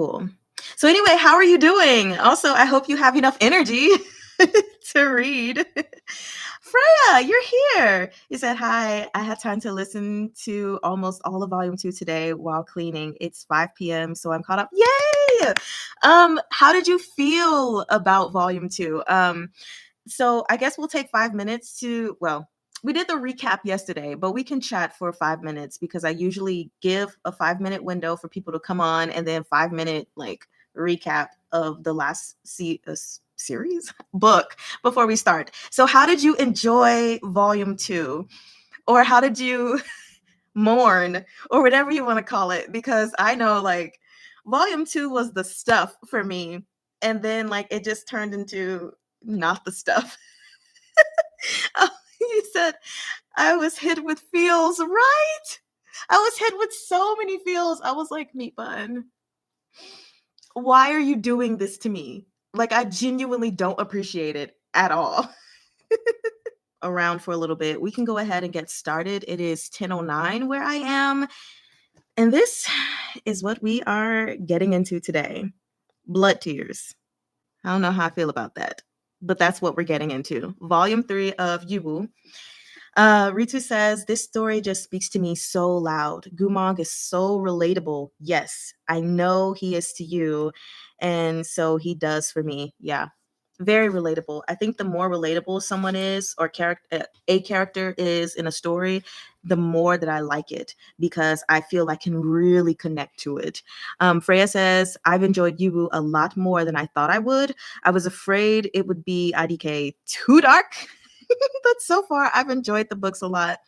Cool. So anyway, how are you doing? Also, I hope you have enough energy to read. Freya, you're here. You said, hi, I had time to listen to almost all of volume 2 today while cleaning. It's 5 p.m., so I'm caught up. Yay! How did you feel about volume 2? So I guess we'll take 5 minutes to, well, we did the recap yesterday, but we can chat for 5 minutes because I usually give a 5-minute window for people to come on and then 5-minute like recap of the last series book before we start. So how did you enjoy volume 2? Or how did you mourn or whatever you want to call it? Because I know like volume 2 was the stuff for me. And then like it just turned into not the stuff. You said I was hit with feels, right? I was hit with so many feels. I was like, Meatbun, why are you doing this to me? Like, I genuinely don't appreciate it at all. Around for a little bit. We can go ahead and get started. It is 10:09 where I am. And this is what we are getting into today. Blood tears. I don't know how I feel about that, but that's what we're getting into. Volume 3 of Yubu. Ritu says, this story just speaks to me so loud. Gumong is so relatable. Yes, I know he is to you. And so he does for me. Yeah, very relatable. I think the more relatable someone is or a character is in a story, the more that I like it because I feel I can really connect to it. Freya says, I've enjoyed Yubu a lot more than I thought I would. I was afraid it would be IDK too dark. But so far, I've enjoyed the books a lot.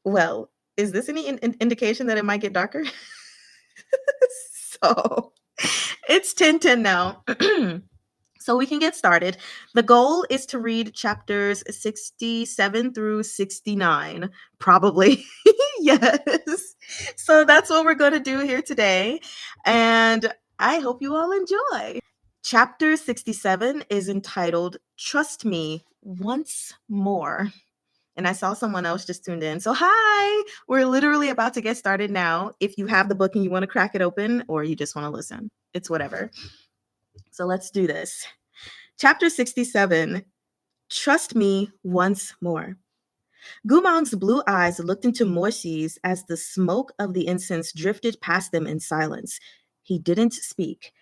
Well, is this any indication that it might get darker? So it's 10:10 now. So we can get started. The goal is to read chapters 67 through 69, probably. Yes. So that's what we're going to do here today. And I hope you all enjoy. Chapter 67 is entitled Trust Me Once More. And I saw someone else just tuned in. So hi, we're literally about to get started now. If you have the book and you want to crack it open or you just want to listen, it's whatever. So let's do this. Chapter 67, Trust Me Once More. Gumong's blue eyes looked into Morsi's as the smoke of the incense drifted past them in silence. He didn't speak.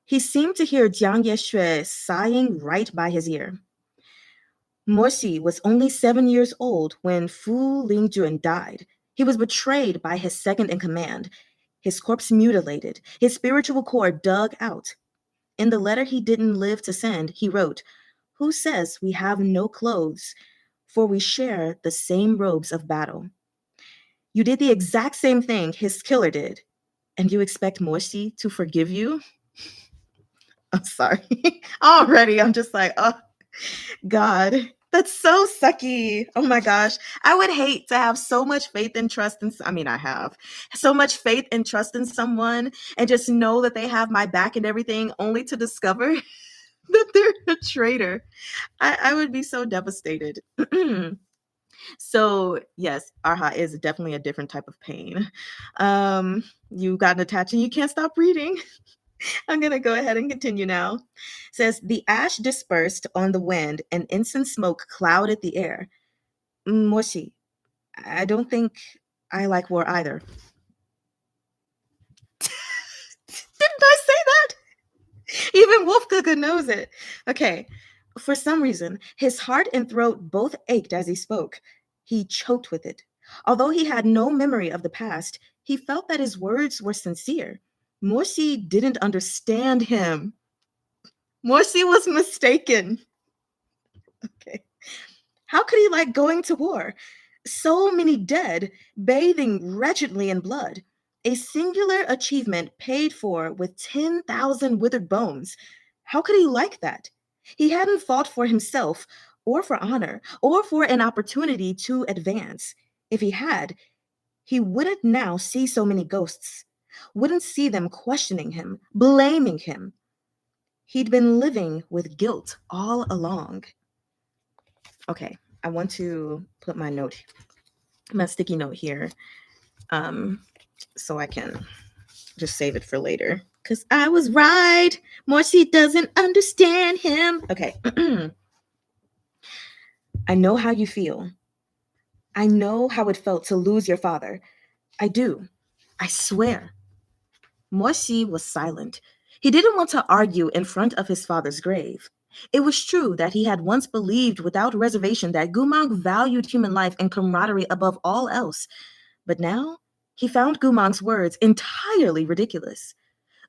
He seemed to hear Jiang Yeshui sighing right by his ear. Morsi was only 7 years old when Fu Lingjun died. He was betrayed by his second in command, his corpse mutilated, his spiritual core dug out. In the letter he didn't live to send, he wrote, Who says we have no clothes, for we share the same robes of battle. You did the exact same thing his killer did, and you expect Morsi to forgive you? I'm sorry. Already, I'm just like, oh, God, that's so sucky. Oh my gosh. I would hate to have so much faith and trust in, I have so much faith and trust in someone and just know that they have my back and everything only to discover that they're a traitor. I would be so devastated. So yes, Arha is definitely a different type of pain. You got attached and you can't stop reading. I'm going to go ahead and continue now. It says, the ash dispersed on the wind and incense smoke clouded the air. Moshi, I don't think I like war either. Didn't I say that? Even Wolfgaga knows it. Okay. For some reason, his heart and throat both ached as he spoke. He choked with it. Although he had no memory of the past, he felt that his words were sincere. Morsi didn't understand him. Morsi was mistaken. Okay. How could he like going to war? So many dead, bathing wretchedly in blood. A singular achievement paid for with 10,000 withered bones. How could he like that? He hadn't fought for himself, or for honor, or for an opportunity to advance. If he had, he wouldn't now see so many ghosts, wouldn't see them questioning him, blaming him. He'd been living with guilt all along. Okay, I want to put my sticky note here, so I can just save it for later. Cause I was right. Morsi doesn't understand him. Okay. I know how you feel. I know how it felt to lose your father. I do. I swear. Morsi was silent. He didn't want to argue in front of his father's grave. It was true that he had once believed without reservation that Gumang valued human life and camaraderie above all else. But now, he found Gumang's words entirely ridiculous.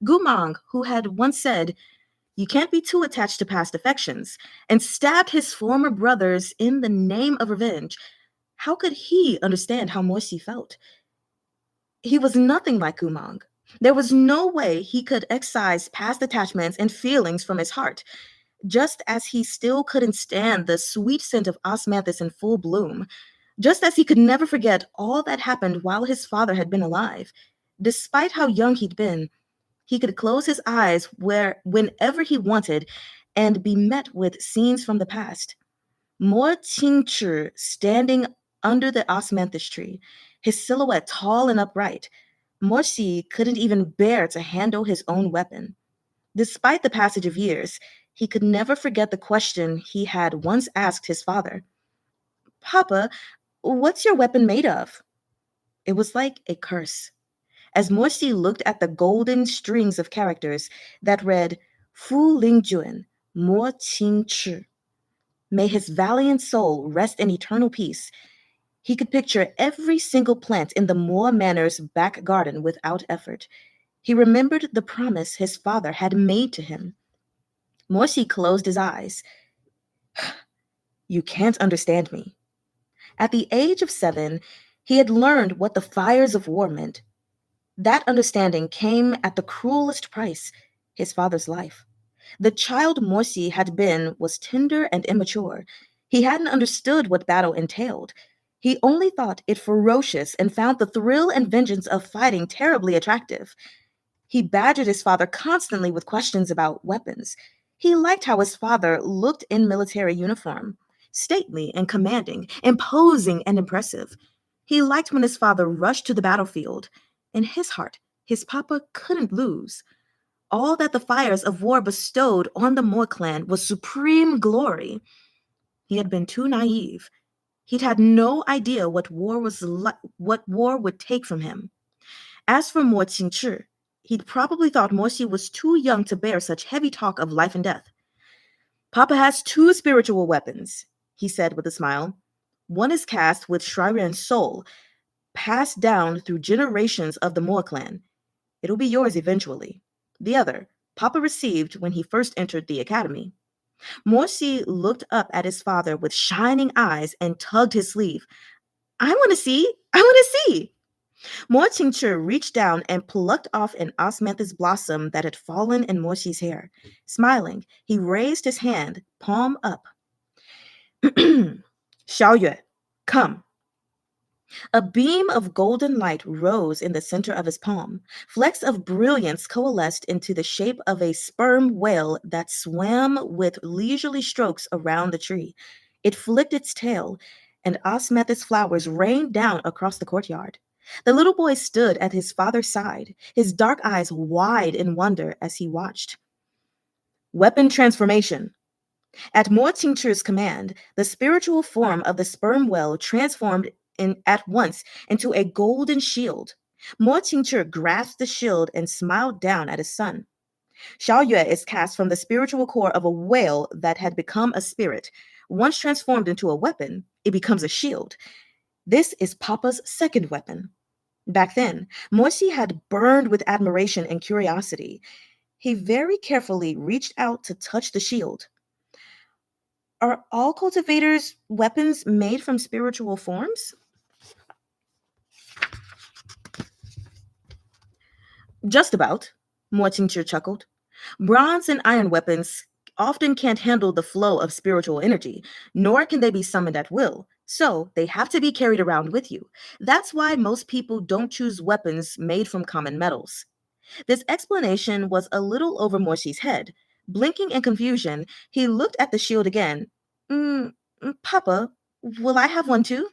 Gumang, who had once said, "You can't be too attached to past affections," and stabbed his former brothers in the name of revenge, how could he understand how Morsi felt? He was nothing like Gumang. There was no way he could excise past attachments and feelings from his heart, just as he still couldn't stand the sweet scent of osmanthus in full bloom, just as he could never forget all that happened while his father had been alive. Despite how young he'd been, he could close his eyes whenever he wanted and be met with scenes from the past. Mo Qingchi standing under the osmanthus tree, his silhouette tall and upright. Morsi couldn't even bear to handle his own weapon. Despite the passage of years, he could never forget the question he had once asked his father. "Papa, what's your weapon made of?" It was like a curse. As Morsi looked at the golden strings of characters that read, Fu Lingjuan, Mo Qing Chi, may his valiant soul rest in eternal peace, he could picture every single plant in the Moor Manor's back garden without effort. He remembered the promise his father had made to him. Morsi closed his eyes. You can't understand me. At the age of 7, he had learned what the fires of war meant. That understanding came at the cruelest price, his father's life. The child Morsi had been was tender and immature. He hadn't understood what battle entailed. He only thought it ferocious and found the thrill and vengeance of fighting terribly attractive. He badgered his father constantly with questions about weapons. He liked how his father looked in military uniform, stately and commanding, imposing and impressive. He liked when his father rushed to the battlefield. In his heart, his papa couldn't lose. All that the fires of war bestowed on the Moor clan was supreme glory. He had been too naive. He'd had no idea what war would take from him. As for Mo Qingchi, he'd probably thought Morsi was too young to bear such heavy talk of life and death. Papa has 2 spiritual weapons, he said with a smile. One is cast with Shriren's soul, passed down through generations of the Moor clan. It'll be yours eventually. The other, Papa received when he first entered the academy. Morsi looked up at his father with shining eyes and tugged his sleeve. I want to see! I want to see! Mo Qingchi reached down and plucked off an osmanthus blossom that had fallen in Morsi's hair. Smiling, he raised his hand, palm up. Xiaoyue, come. A beam of golden light rose in the center of his palm. Flecks of brilliance coalesced into the shape of a sperm whale that swam with leisurely strokes around the tree. It flicked its tail, and osmanthus flowers rained down across the courtyard. The little boy stood at his father's side, his dark eyes wide in wonder as he watched. Weapon transformation. At Mo Qingchi's command, the spiritual form of the sperm whale transformed at once into a golden shield. Mo Qingchi grasped the shield and smiled down at his son. Xiaoyue is cast from the spiritual core of a whale that had become a spirit. Once transformed into a weapon, it becomes a shield. This is Papa's second weapon. Back then, Morsi had burned with admiration and curiosity. He very carefully reached out to touch the shield. Are all cultivators' weapons made from spiritual forms? Just about, Mortinger chuckled. Bronze and iron weapons often can't handle the flow of spiritual energy, nor can they be summoned at will, so they have to be carried around with you. That's why most people don't choose weapons made from common metals. This explanation was a little over Morshi's head. Blinking in confusion, he looked at the shield again. Papa, will I have one too?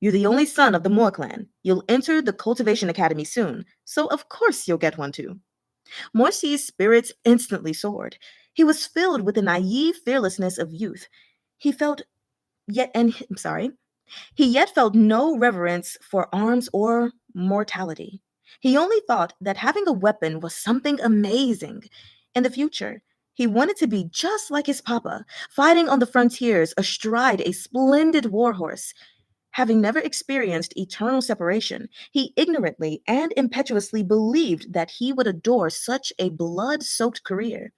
You're the only son of the Moor clan. You'll enter the Cultivation Academy soon, so of course you'll get one too. Morsi's spirits instantly soared. He was filled with the naive fearlessness of youth. He felt yet and I'm sorry, he yet felt no reverence for arms or mortality. He only thought that having a weapon was something amazing. In the future, he wanted to be just like his papa, fighting on the frontiers astride a splendid warhorse. Having never experienced eternal separation, he ignorantly and impetuously believed that he would adore such a blood soaked career.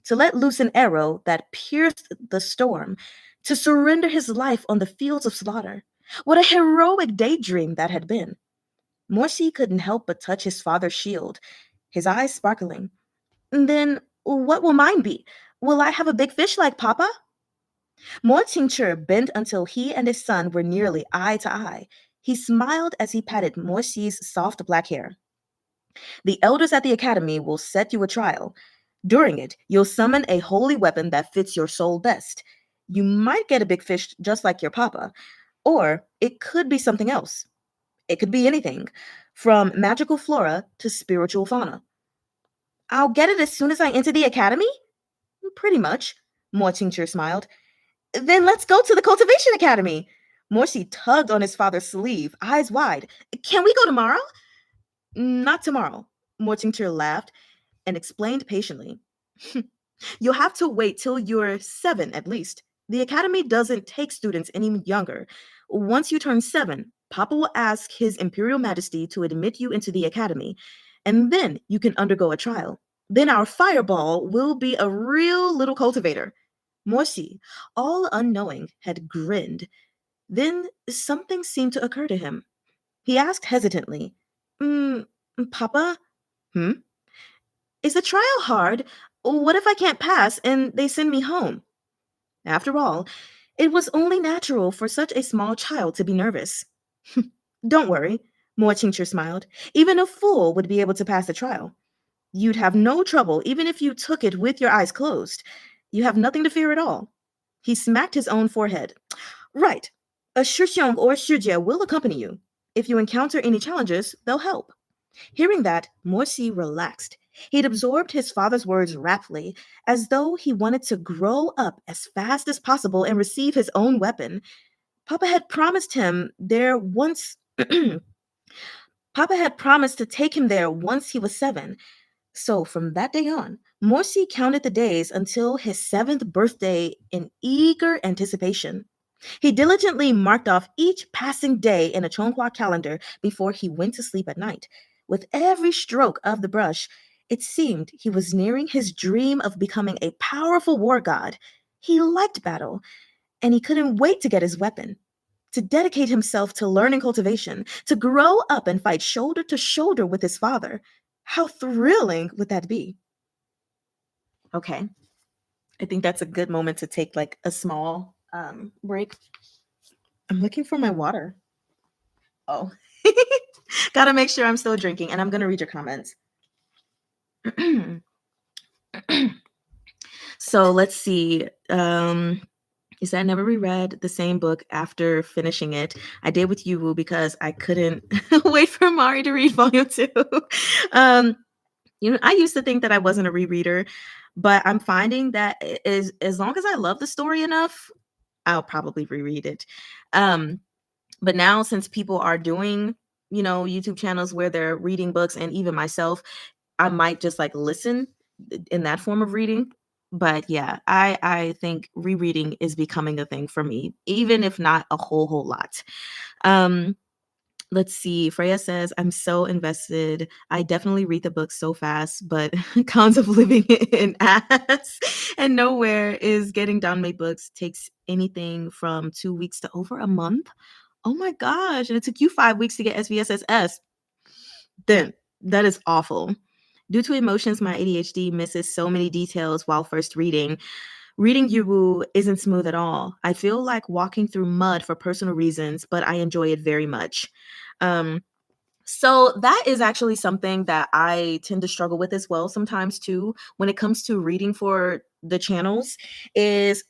To let loose an arrow that pierced the storm, to surrender his life on the fields of slaughter. What a heroic daydream that had been. Morsi couldn't help but touch his father's shield, his eyes sparkling. Then what will mine be? Will I have a big fish like Papa? Mortimer bent until he and his son were nearly eye to eye. He smiled as he patted Morsi's soft black hair. The elders at the academy will set you a trial. During it, you'll summon a holy weapon that fits your soul best. You might get a big fish just like your papa, or it could be something else. It could be anything, from magical flora to spiritual fauna. I'll get it as soon as I enter the academy? Pretty much, Mortimer smiled. Then let's go to the Cultivation Academy. Morsi tugged on his father's sleeve, eyes wide. Can we go tomorrow? Not tomorrow, Mortimer laughed and explained patiently. You'll have to wait till you're 7 at least. The academy doesn't take students any younger. Once you turn 7, Papa will ask His Imperial Majesty to admit you into the academy, and then you can undergo a trial. Then our fireball will be a real little cultivator. Morsi, all unknowing, had grinned. Then something seemed to occur to him. He asked hesitantly, mm, Papa? Hmm? Is the trial hard? What if I can't pass and they send me home? After all, it was only natural for such a small child to be nervous. Don't worry, Mortimer smiled. Even a fool would be able to pass the trial. You'd have no trouble even if you took it with your eyes closed. You have nothing to fear at all. He smacked his own forehead. Right. A Shixiong or Shijie will accompany you. If you encounter any challenges, they'll help. Hearing that, Morsi relaxed. He'd absorbed his father's words raptly, as though he wanted to grow up as fast as possible and receive his own weapon. Papa had promised him there once. Papa had promised to take him there once he was 7. So from that day on, Morsi counted the days until his 7th birthday in eager anticipation. He diligently marked off each passing day in a Chonghua calendar before he went to sleep at night. With every stroke of the brush, it seemed he was nearing his dream of becoming a powerful war god. He liked battle, and he couldn't wait to get his weapon, to dedicate himself to learning cultivation, to grow up and fight shoulder to shoulder with his father. How thrilling would that be? Okay, I think that's a good moment to take like a small break. I'm looking for my water. Oh, gotta make sure I'm still drinking, and I'm gonna read your comments. So let's see. Is that I never reread the same book after finishing it. I did with you because I couldn't wait for Mari to read volume 2. um, I used to think that I wasn't a rereader, but I'm finding that as long as I love the story enough, I'll probably reread it. But now since people are doing, YouTube channels where they're reading books, and even myself, I might just like listen in that form of reading. But yeah, I think rereading is becoming a thing for me, even if not a whole lot. Um, let's see. Freya says, I'm so invested. I definitely read the book so fast, but cons of living in ass and nowhere is getting downmade books takes anything from 2 weeks to over a month. Oh my gosh. And it took you 5 weeks to get SVSSS. Then that is awful. Due to emotions, my ADHD misses so many details while first reading. Reading Yuwu isn't smooth at all. I feel like walking through mud for personal reasons, but I enjoy it very much. So that is actually something that I tend to struggle with as well sometimes too when it comes to reading for the channels is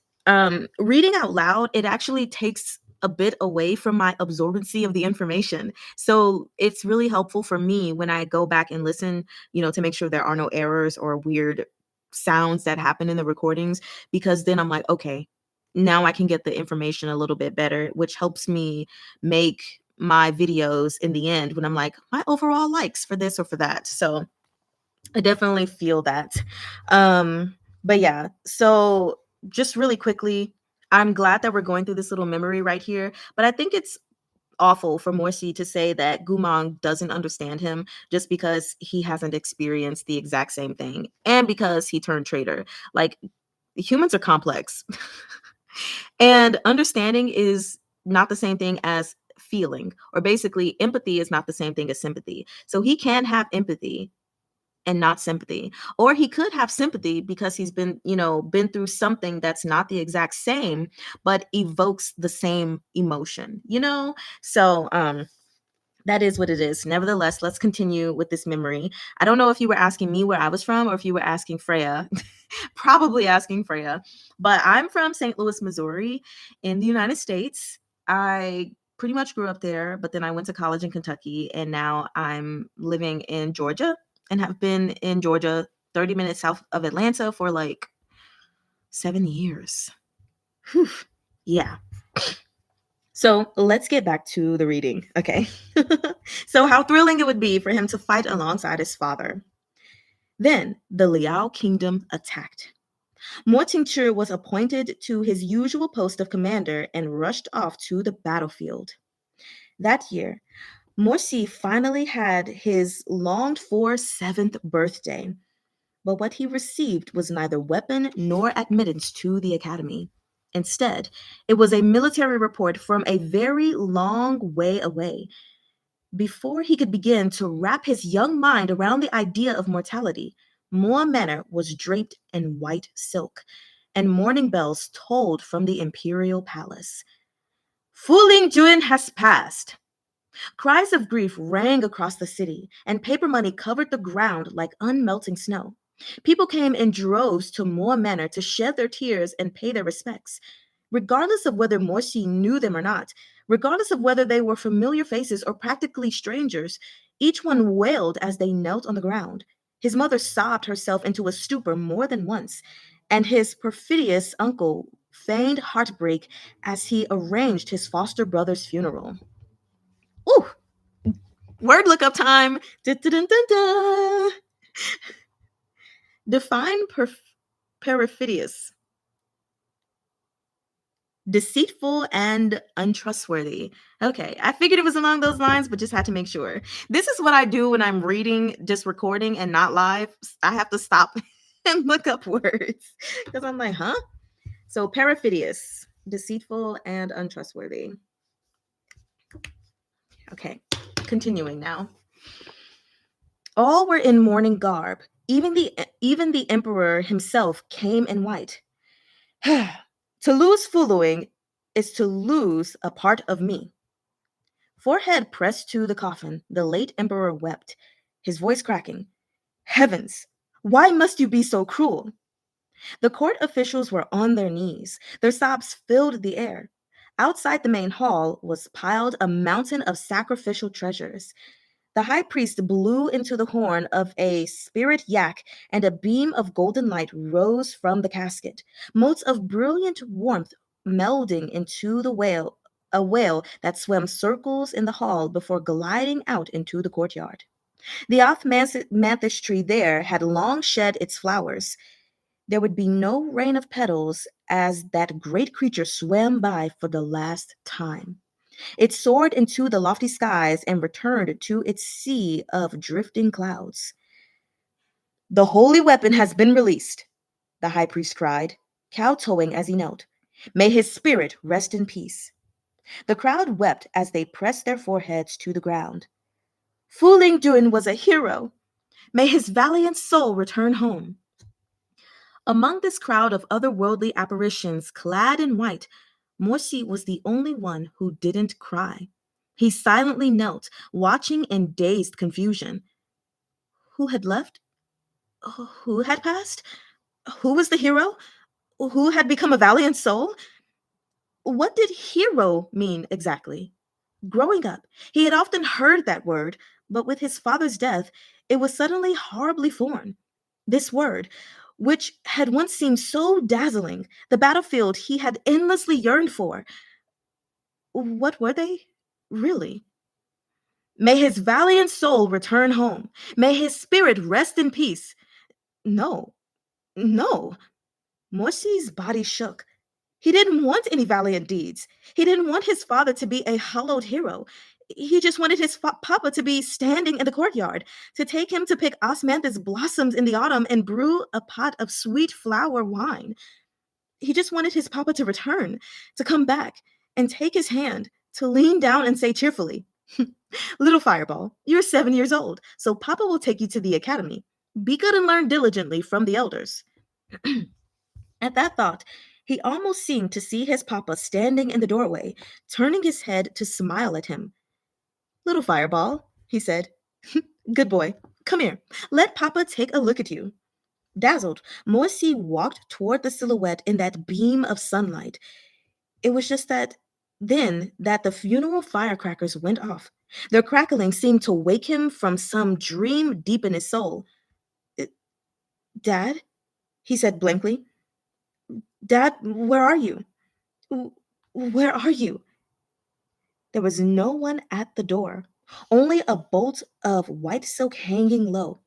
reading out loud. It actually takes a bit away from my absorbency of the information. So it's really helpful for me when I go back and listen, to make sure there are no errors or weird sounds that happen in the recordings, because then I'm like, okay, now I can get the information a little bit better, which helps me make my videos in the end when I'm like, my overall likes for this or for that. So I definitely feel that. But yeah, so just really quickly, I'm glad that we're going through this little memory right here, but I think it's awful for Morsi to say that Gumong doesn't understand him just because he hasn't experienced the exact same thing and because he turned traitor. Like, humans are complex. And understanding is not the same thing as feeling, or basically empathy is not the same thing as sympathy. So he can have empathy and not sympathy, or he could have sympathy because he's been through something that's not the exact same but evokes the same emotion. So that is what it is. Nevertheless, let's continue with this memory. I don't know if you were asking me where I was from or if you were asking Freya. Probably asking Freya. But I'm from St. Louis, Missouri, in the United States. I pretty much grew up there, but then I went to college in Kentucky, and now I'm living in Georgia and have been in Georgia 30 minutes south of Atlanta for like 7 years. Whew. Yeah. So let's get back to the reading, okay? So, how thrilling it would be for him to fight alongside his father. Then the Liao kingdom attacked. Mortingture was appointed to his usual post of commander and rushed off to the battlefield. That year, Morsi finally had his longed for 7th birthday, but what he received was neither weapon nor admittance to the academy. Instead, it was a military report from a very long way away. Before he could begin to wrap his young mind around the idea of mortality, Moa Manor was draped in white silk, and morning bells tolled from the imperial palace. Fu Ling Jun has passed. Cries of grief rang across the city, and paper money covered the ground like unmelting snow. People came in droves to Moa Manor to shed their tears and pay their respects. Regardless of whether Morsi knew them or not, regardless of whether they were familiar faces or practically strangers, each one wailed as they knelt on the ground. His mother sobbed herself into a stupor more than once, and his perfidious uncle feigned heartbreak as he arranged his foster brother's funeral. Ooh, word lookup time. Da-da-dun-dun-dun. Define perfidious. Deceitful and untrustworthy. Okay, I figured it was along those lines, but just had to make sure. This is what I do when I'm reading, just recording and not live. I have to stop and look up words because I'm like, huh? So, perfidious, deceitful and untrustworthy. Okay, continuing now. All were in mourning garb. Even the emperor himself came in white. To lose following is to lose a part of me. Forehead pressed to the coffin, the late emperor wept, his voice cracking. Heavens, why must you be so cruel? The court officials were on their knees. Their sobs filled the air. Outside the main hall was piled a mountain of sacrificial treasures. The high priest blew into the horn of a spirit yak, and a beam of golden light rose from the casket, motes of brilliant warmth melding into a whale that swam circles in the hall before gliding out into the courtyard. The othmanthus tree there had long shed its flowers. There would be no rain of petals as that great creature swam by for the last time. It soared into the lofty skies and returned to its sea of drifting clouds. The holy weapon has been released, the high priest cried, kowtowing as he knelt. May his spirit rest in peace. The crowd wept as they pressed their foreheads to the ground. Fu Ling Dun was a hero. May his valiant soul return home. Among this crowd of otherworldly apparitions clad in white, Morsi was the only one who didn't cry. He silently knelt, watching in dazed confusion. Who had left? Who had passed? Who was the hero? Who had become a valiant soul? What did hero mean exactly? Growing up, he had often heard that word, but with his father's death, it was suddenly horribly foreign. This word, which had once seemed so dazzling, the battlefield he had endlessly yearned for, what were they? Really? May his valiant soul return home. May his spirit rest in peace. No, no. Morsi's body shook. He didn't want any valiant deeds. He didn't want his father to be a hallowed hero. He just wanted his papa to be standing in the courtyard, to take him to pick osmanthus blossoms in the autumn and brew a pot of sweet flower wine. He just wanted his papa to return, to come back and take his hand, to lean down and say cheerfully, Little Fireball, you're 7 years old, so papa will take you to the academy. Be good and learn diligently from the elders. At that thought, he almost seemed to see his papa standing in the doorway, turning his head to smile at him. Little Fireball, he said, good boy, come here. Let papa take a look at you. Dazzled, Morsi walked toward the silhouette in that beam of sunlight. It was just then that the funeral firecrackers went off. Their crackling seemed to wake him from some dream deep in his soul. Dad, he said blankly. Dad, where are you? Where are you? There was no one at the door, only a bolt of white silk hanging low.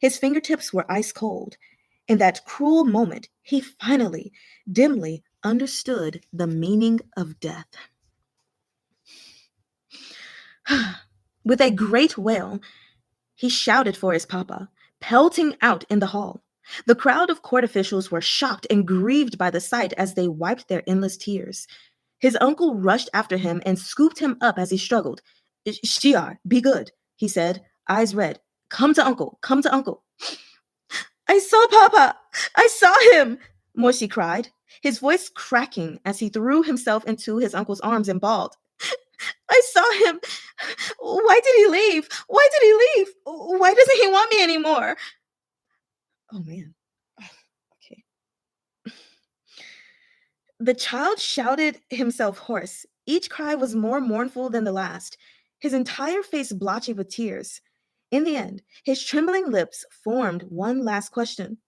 His fingertips were ice cold. In that cruel moment, he finally, dimly, understood the meaning of death. With a great wail, he shouted for his papa, pelting out in the hall. The crowd of court officials were shocked and grieved by the sight as they wiped their endless tears. His uncle rushed after him and scooped him up as he struggled. Shiar, be good, he said, eyes red. Come to uncle, come to uncle. I saw papa! I saw him! Morsi cried, his voice cracking as he threw himself into his uncle's arms and bawled. I saw him! Why did he leave? Why did he leave? Why doesn't he want me anymore? Oh, man. Okay. The child shouted himself hoarse. Each cry was more mournful than the last, his entire face blotchy with tears. In the end, his trembling lips formed one last question.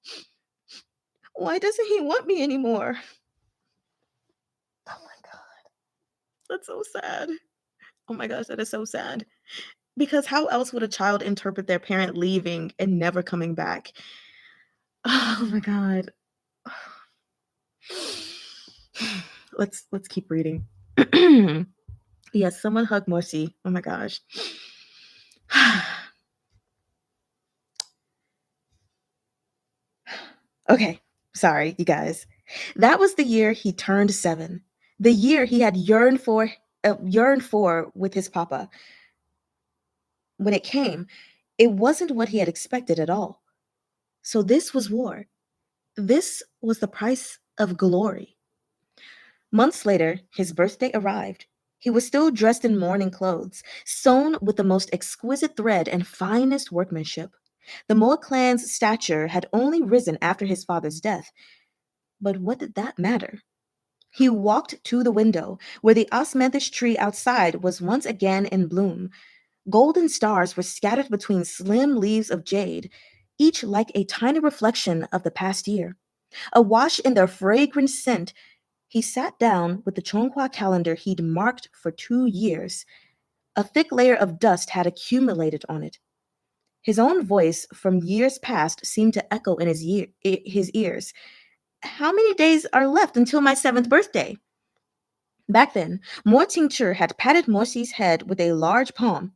Why doesn't he want me anymore? Oh my God. That's so sad. Oh my gosh, that is so sad. Because how else would a child interpret their parent leaving and never coming back? Oh my God. Let's keep reading. Yes, someone hug Morsi. Oh my gosh. Okay, sorry, you guys. That was the year he turned 7. The year he had yearned for with his papa. When it came, it wasn't what he had expected at all. So this was war. This was the price of glory. Months later, his birthday arrived. He was still dressed in mourning clothes, sewn with the most exquisite thread and finest workmanship. The Moa clan's stature had only risen after his father's death. But what did that matter? He walked to the window, where the osmanthus tree outside was once again in bloom. Golden stars were scattered between slim leaves of jade, each like a tiny reflection of the past year. Awash in their fragrant scent, he sat down with the Chonghua calendar he'd marked for 2 years. A thick layer of dust had accumulated on it. His own voice from years past seemed to echo in his ears. How many days are left until my 7th birthday? Back then, Mo Tincture had patted Morsi's head with a large palm.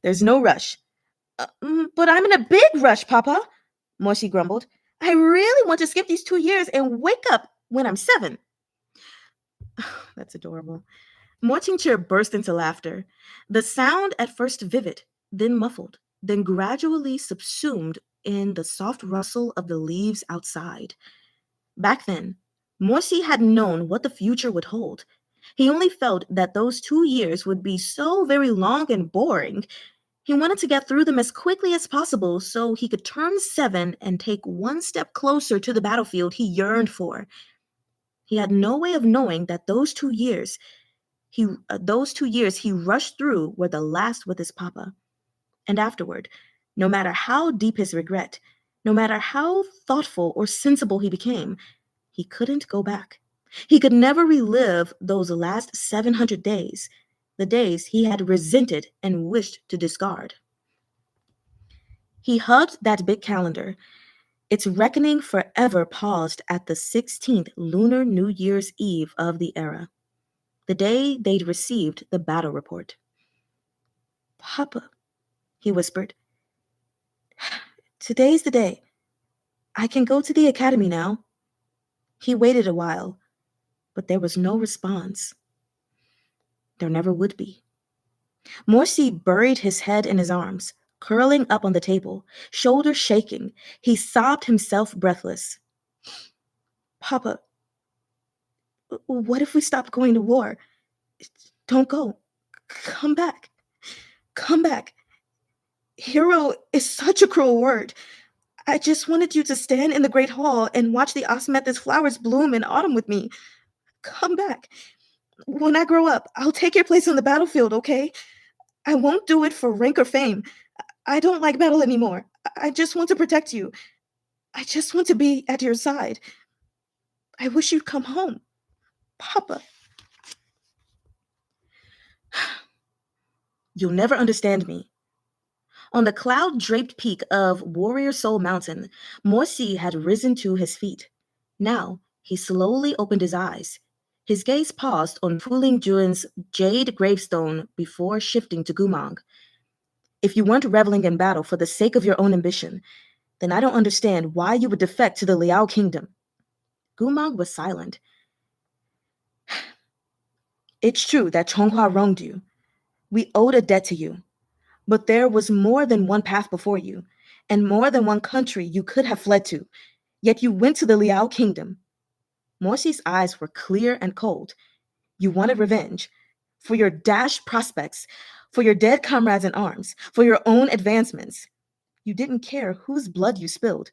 There's no rush. But I'm in a big rush, Papa, Morsi grumbled. I really want to skip these 2 years and wake up when I'm 7. That's adorable. Mo Tincture burst into laughter. The sound at first vivid, then muffled, then gradually subsumed in the soft rustle of the leaves outside. Back then, Morsi had known what the future would hold. He only felt that those 2 years would be so very long and boring. He wanted to get through them as quickly as possible so he could turn 7 and take one step closer to the battlefield he yearned for. He had no way of knowing that those 2 years he rushed through were the last with his papa. And afterward, no matter how deep his regret, no matter how thoughtful or sensible he became, he couldn't go back. He could never relive those last 700 days, the days he had resented and wished to discard. He hugged that big calendar. Its reckoning forever paused at the 16th lunar New Year's Eve of the era, the day they'd received the battle report. Papa, he whispered, today's the day. I can go to the academy now. He waited a while, but there was no response. There never would be. Morsi buried his head in his arms, curling up on the table, shoulders shaking. He sobbed himself breathless. Papa, what if we stop going to war? Don't go. Come back. Come back. Hero is such a cruel word. I just wanted you to stand in the Great Hall and watch the osmanthus flowers bloom in autumn with me. Come back. When I grow up, I'll take your place on the battlefield, okay? I won't do it for rank or fame. I don't like battle anymore. I just want to protect you. I just want to be at your side. I wish you'd come home. Papa. You'll never understand me. On the cloud-draped peak of Warrior Soul Mountain, Morsi had risen to his feet. Now, he slowly opened his eyes. His gaze paused on Fuling Juan's jade gravestone before shifting to Gumang. If you weren't reveling in battle for the sake of your own ambition, then I don't understand why you would defect to the Liao kingdom. Gumang was silent. It's true that Chonghua wronged you. We owed a debt to you. But there was more than one path before you, and more than one country you could have fled to. Yet you went to the Liao kingdom. Morsi's eyes were clear and cold. You wanted revenge. For your dashed prospects, for your dead comrades in arms, for your own advancements. You didn't care whose blood you spilled.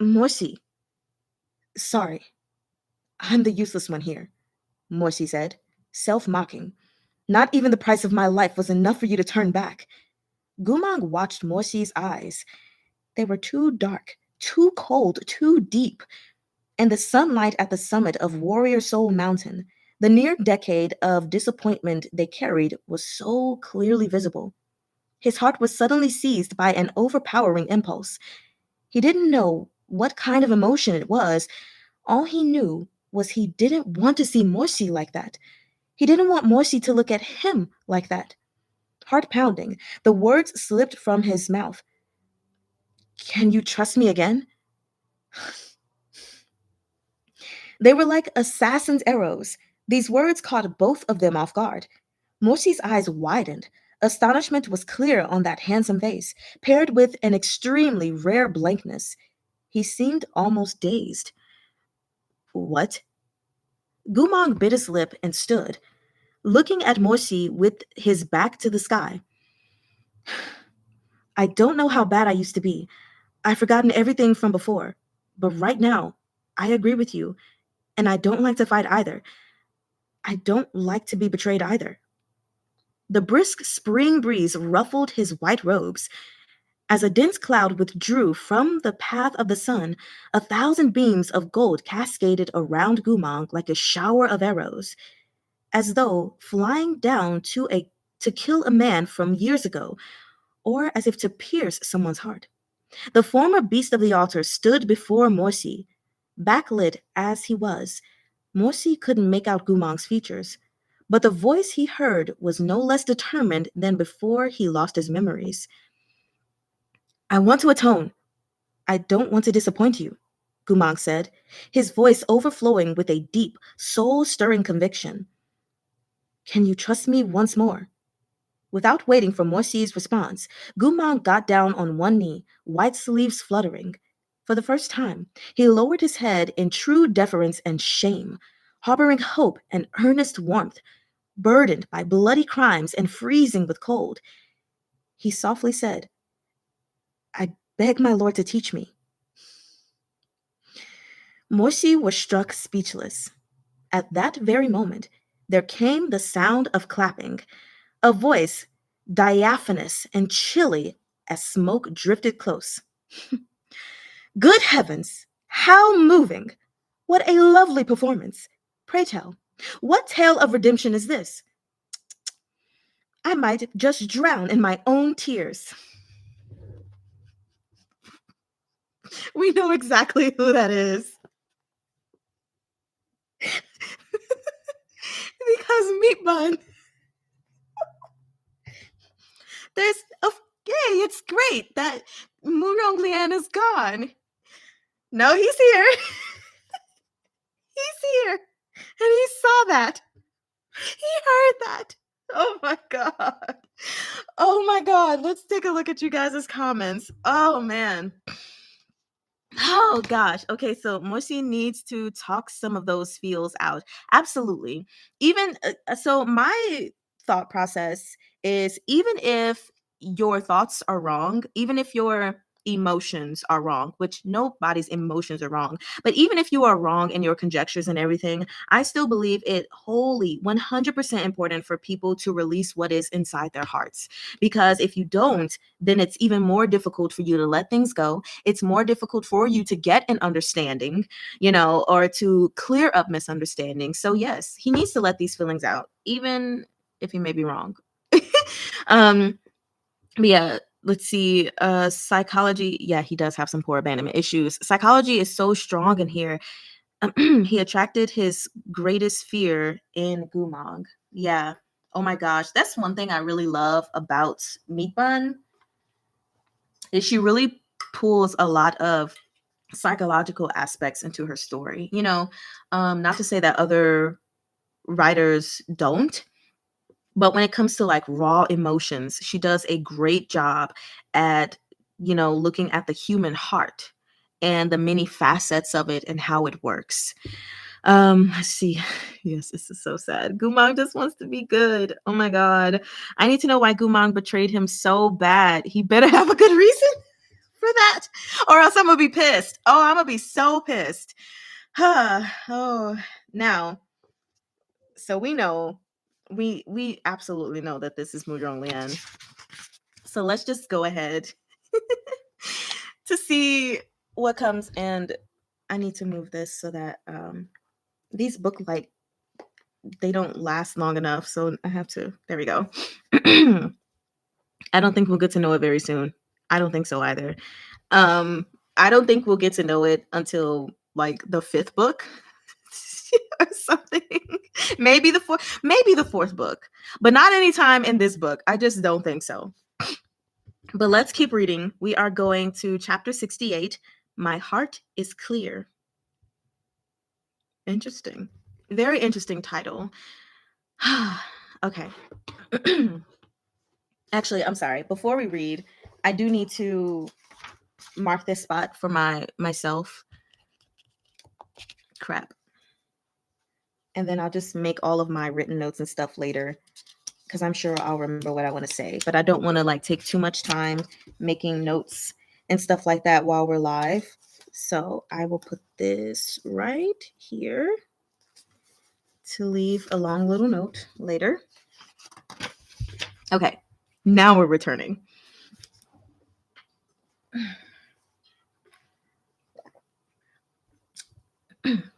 Morsi. Sorry. I'm the useless one here, Morsi said, self-mocking. Not even the price of my life was enough for you to turn back. Gumang watched Morsi's eyes. They were too dark, too cold, too deep. And the sunlight at the summit of Warrior Soul Mountain, the near decade of disappointment they carried, was so clearly visible. His heart was suddenly seized by an overpowering impulse. He didn't know what kind of emotion it was. All he knew was he didn't want to see Morsi like that. He didn't want Morsi to look at him like that. Heart pounding, the words slipped from his mouth. Can you trust me again? They were like assassin's arrows. These words caught both of them off guard. Morsi's eyes widened. Astonishment was clear on that handsome face, paired with an extremely rare blankness. He seemed almost dazed. What? Gumang bit his lip and stood, looking at Morsi with his back to the sky. I don't know how bad I used to be. I've forgotten everything from before. But right now, I agree with you, and I don't like to fight either. I don't like to be betrayed either. The brisk spring breeze ruffled his white robes. As a dense cloud withdrew from the path of the sun, 1,000 beams of gold cascaded around Gumang like a shower of arrows, as though flying down to kill a man from years ago, or as if to pierce someone's heart. The former beast of the altar stood before Morsi. Backlit as he was, Morsi couldn't make out Gumang's features, but the voice he heard was no less determined than before he lost his memories. I want to atone. I don't want to disappoint you, Gumang said, his voice overflowing with a deep, soul-stirring conviction. Can you trust me once more? Without waiting for Morsi's response, Gumang got down on one knee, white sleeves fluttering. For the first time, he lowered his head in true deference and shame, harboring hope and earnest warmth, burdened by bloody crimes and freezing with cold. He softly said, I beg my lord to teach me. Morsi was struck speechless. At that very moment, there came the sound of clapping, a voice diaphanous and chilly as smoke drifted close. Good heavens! How moving! What a lovely performance! Pray tell, what tale of redemption is this? I might just drown in my own tears. We know exactly who that is. Because Meatbun, there's a yay, it's great that Murong Lian is gone. No, he's here. He's here. And he saw that. He heard that. Oh my god. Oh my god. Let's take a look at you guys' comments. Oh man. Oh gosh. Okay, so Moshi needs to talk some of those feels out. Absolutely. Even so my thought process is even if your thoughts are wrong, even if your emotions are wrong, which nobody's emotions are wrong, but even if you are wrong in your conjectures and everything, I still believe it wholly 100% important for people to release what is inside their hearts. Because if you don't, then it's even more difficult for you to let things go. It's more difficult for you to get an understanding, or to clear up misunderstandings. So yes, he needs to let these feelings out, even if he may be wrong. um, but yeah, let's see. Psychology. Yeah, he does have some poor abandonment issues. Psychology is so strong in here. He attracted his greatest fear in Gumong. Yeah. Oh my gosh, that's one thing I really love about Meatbun is she really pulls a lot of psychological aspects into her story. Not to say that other writers don't, but when it comes to like raw emotions, she does a great job at, looking at the human heart and the many facets of it and how it works. Let's see. Yes, this is so sad. Gumang just wants to be good. Oh my god. I need to know why Gumang betrayed him so bad. He better have a good reason for that, or else I'm gonna be pissed. Oh, I'm gonna be so pissed. Oh, now, so we absolutely know that this is Mudrong Lian. So let's just go ahead to see what comes. And I need to move this so that these book light, they don't last long enough. So I have to, there we go. I don't think we'll get to know it very soon. I don't think so either. I don't think we'll get to know it until like the 5th book or something. Maybe the fourth book, but not anytime in this book. I just don't think so. But let's keep reading. We are going to chapter 68. My heart is clear. Interesting. Very interesting title. Okay. Actually, I'm sorry. Before we read, I do need to mark this spot for myself. Crap. And then I'll just make all of my written notes and stuff later, because I'm sure I'll remember what I want to say. But I don't want to like take too much time making notes and stuff like that while we're live. So I will put this right here to leave a long little note later. Okay, now we're returning.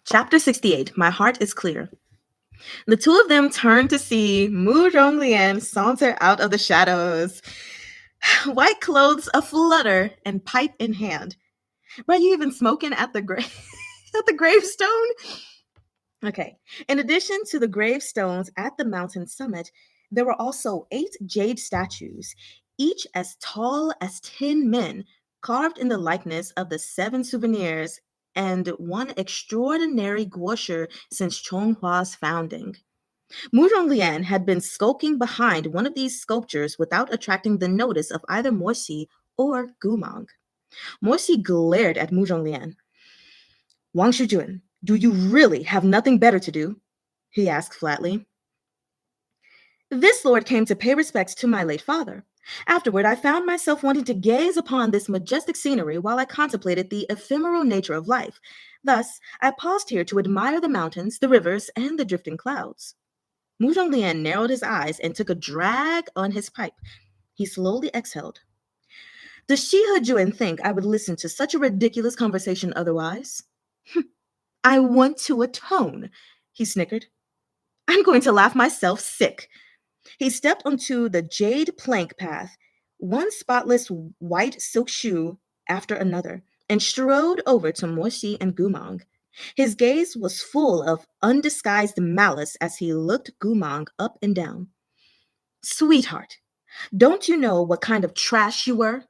Chapter 68, My Heart is Clear. The two of them turned to see Mu Ronglian saunter out of the shadows, white clothes aflutter and pipe in hand. Were you even smoking at the at the gravestone? Okay. In addition to the gravestones at the mountain summit, there were also 8 jade statues, each as tall as 10 men, carved in the likeness of the 7 souvenirs and one extraordinary gouacher since Chonghua's founding. Mudong Lian had been skulking behind one of these sculptures without attracting the notice of either Morsi or Gumang. Morsi glared at Mudong Lian. Wang Shujun, do you really have nothing better to do? He asked flatly. This lord came to pay respects to my late father. Afterward, I found myself wanting to gaze upon this majestic scenery while I contemplated the ephemeral nature of life. Thus, I paused here to admire the mountains, the rivers, and the drifting clouds. Muzhong Lian narrowed his eyes and took a drag on his pipe. He slowly exhaled. Does Shihe Juan think I would listen to such a ridiculous conversation otherwise? I want to atone, he snickered. I'm going to laugh myself sick. He stepped onto the jade plank path, one spotless white silk shoe after another, and strode over to Moshi and Gumong. His gaze was full of undisguised malice as he looked Gumong up and down. Sweetheart, don't you know what kind of trash you were?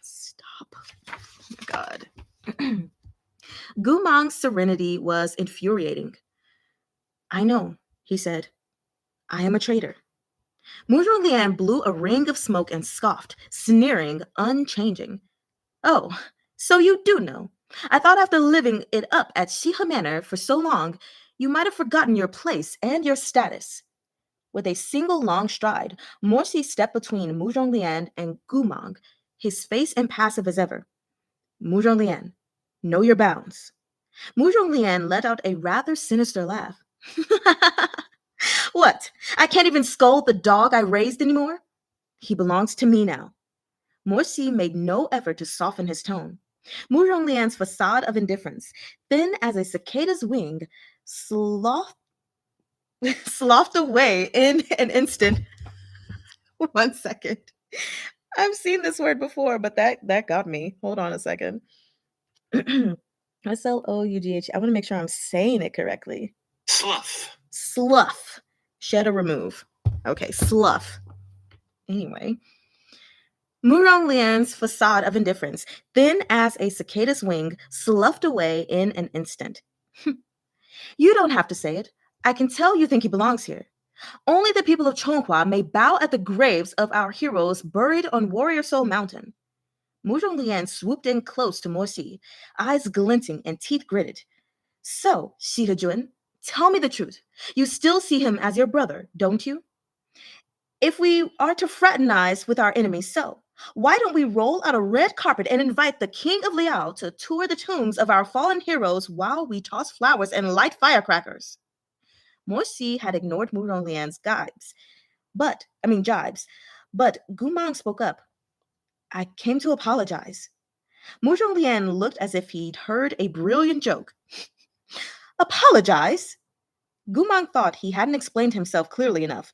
Stop. Oh my God. Gumong's serenity was infuriating. I know, he said. I am a traitor. Muzhong Lian blew a ring of smoke and scoffed, sneering, unchanging. Oh, so you do know. I thought after living it up at Shihe Manor for so long, you might have forgotten your place and your status. With a single long stride, Morsi stepped between Muzhong Lian and Gumong, his face impassive as ever. Muzhong Lian, know your bounds. Muzhong Lian let out a rather sinister laugh. What? I can't even scold the dog I raised anymore? He belongs to me now. Morsi made no effort to soften his tone. Muzhong Lian's facade of indifference, thin as a cicada's wing, slothed away in an instant. 1 second. I've seen this word before, but that got me. Hold on a second. SLOUGH. I want to make sure I'm saying it correctly. Slough. Slough. Shed or remove. Okay, slough. Anyway. Muzhong Lian's facade of indifference, thin as a cicada's wing, sloughed away in an instant. You don't have to say it. I can tell you think he belongs here. Only the people of Chonghua may bow at the graves of our heroes buried on Warrior Soul Mountain. Muzhong Lian swooped in close to Morsi, eyes glinting and teeth gritted. So, Shihe Juan, tell me the truth. You still see him as your brother, don't you? If we are to fraternize with our enemies, so why don't we roll out a red carpet and invite the King of Liao to tour the tombs of our fallen heroes while we toss flowers and light firecrackers? Morsi had ignored Muzhong Lian's jibes, but Gumang spoke up. I came to apologize. Muzhong Lian looked as if he'd heard a brilliant joke. Apologize? Gumang thought he hadn't explained himself clearly enough.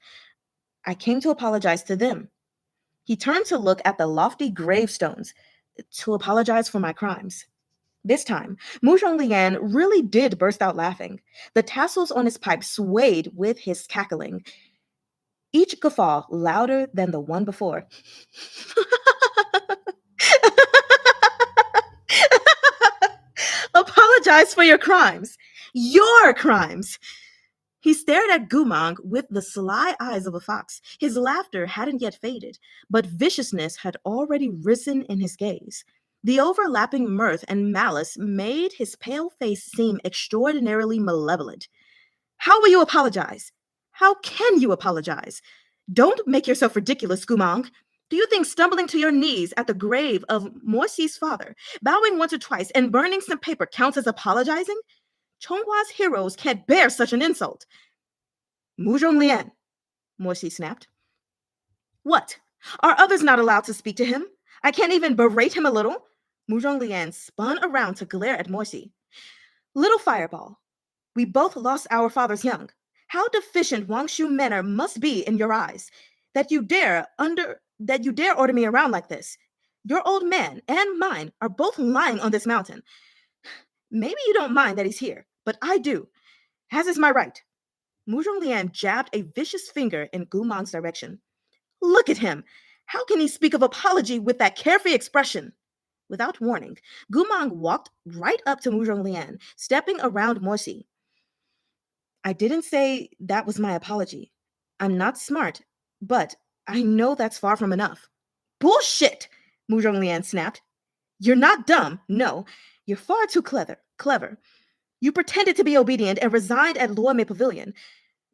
I came to apologize to them. He turned to look at the lofty gravestones, to apologize for my crimes. This time, Muzhong Lian really did burst out laughing. The tassels on his pipe swayed with his cackling, each guffaw louder than the one before. Apologize for your crimes. Your crimes. He stared at Gumang with the sly eyes of a fox. His laughter hadn't yet faded, but viciousness had already risen in his gaze. The overlapping mirth and malice made his pale face seem extraordinarily malevolent. How will you apologize? How can you apologize? Don't make yourself ridiculous, Gumang. Do you think stumbling to your knees at the grave of Morsi's father, bowing once or twice, and burning some paper counts as apologizing? Chonghua's heroes can't bear such an insult. Muzhong Lian, Morsi snapped. What? Are others not allowed to speak to him? I can't even berate him a little? Muzhong Lian spun around to glare at Morsi. Little fireball, we both lost our fathers young. How deficient Wangshu Manor must be in your eyes, that you dare order me around like this. Your old man and mine are both lying on this mountain. Maybe you don't mind that he's here, but I do, as is my right. Muzhong Lian jabbed a vicious finger in Gumang's direction. Look at him! How can he speak of apology with that carefree expression? Without warning, Gumang walked right up to Muzhong Lian, stepping around Morsi. I didn't say that was my apology. I'm not smart, but I know that's far from enough. Bullshit! Muzhong Lian snapped. You're not dumb, no. You're far too clever. You pretended to be obedient and resigned at Luomei Pavilion.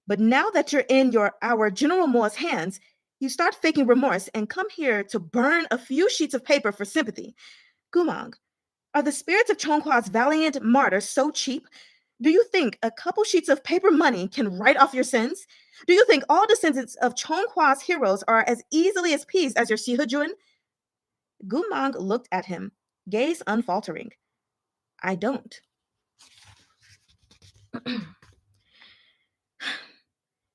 But now that you're in our General Mo's hands, You start faking remorse and come here to burn a few sheets of paper for sympathy. Gumang, are the spirits of Chongqua's valiant martyrs so cheap? Do you think a couple sheets of paper money can write off your sins? Do you think all descendants of Chongqua's heroes are as easily appeased as your Shihajun? Gumang looked at him, gaze unfaltering. I don't.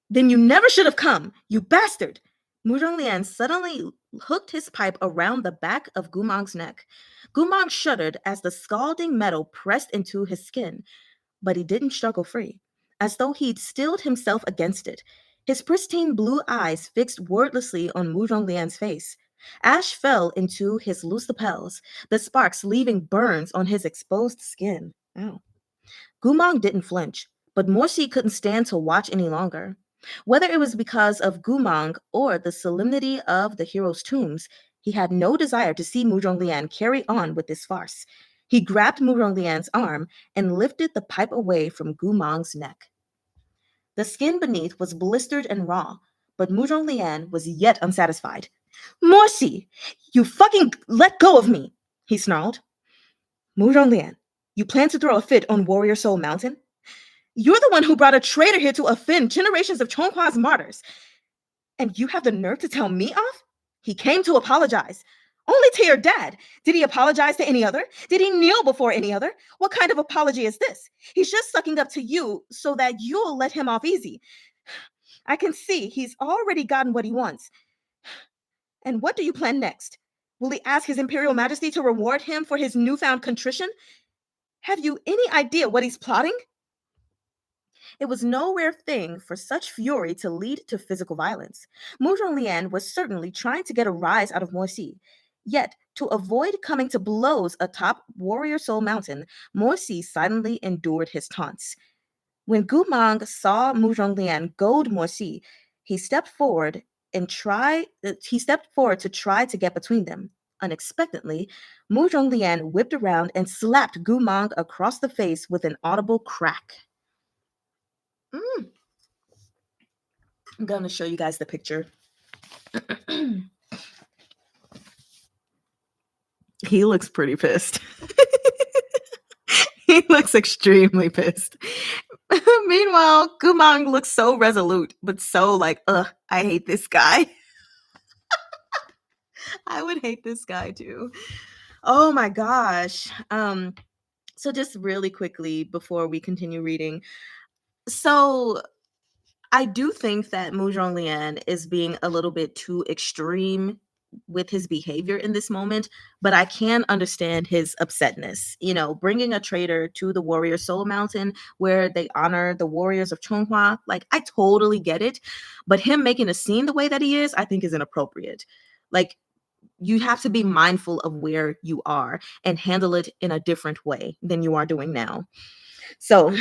Then you never should have come, you bastard! Muzhonglian suddenly hooked his pipe around the back of Gumang's neck. Gumang shuddered as the scalding metal pressed into his skin, but he didn't struggle free, as though he'd steeled himself against it. His pristine blue eyes fixed wordlessly on Muzhonglian's face. Ash fell into his loose lapels, the sparks leaving burns on his exposed skin. Ow. Gumang didn't flinch, but Morsi couldn't stand to watch any longer. Whether it was because of Gumang or the solemnity of the heroes' tombs, he had no desire to see Muzhonglian carry on with this farce. He grabbed Muzhonglian's arm and lifted the pipe away from Gumang's neck. The skin beneath was blistered and raw, but Muzhonglian was yet unsatisfied. Morsi, you fucking let go of me, he snarled. Muzhonglian, you plan to throw a fit on Warrior Soul Mountain? You're the one who brought a traitor here to offend generations of Chongqua's martyrs. And you have the nerve to tell me off? He came to apologize. Only to your dad. Did he apologize to any other? Did he kneel before any other? What kind of apology is this? He's just sucking up to you so that you'll let him off easy. I can see he's already gotten what he wants. And what do you plan next? Will he ask his Imperial Majesty to reward him for his newfound contrition? Have you any idea what he's plotting? It was no rare thing for such fury to lead to physical violence. Muzhonglian was certainly trying to get a rise out of Morsi. Yet, to avoid coming to blows atop Warrior Soul Mountain, Morsi silently endured his taunts. When Gumang saw Muzhonglian goad Morsi, he stepped forward to try to get between them. Unexpectedly, Muzhonglian whipped around and slapped Gumang across the face with an audible crack. I'm going to show you guys the picture. He looks pretty pissed. He looks extremely pissed. Meanwhile, Gumang looks so resolute, but so like, I hate this guy. I would hate this guy too. Oh my gosh. So just really quickly before we continue reading. So I do think that Muzhonglian is being a little bit too extreme with his behavior in this moment, but I can understand his upsetness. You know, bringing a traitor to the Warrior Soul Mountain where they honor the warriors of Chonghua, like I totally get it, but him making a scene the way that he is, I think is inappropriate. Like you have to be mindful of where you are and handle it in a different way than you are doing now. So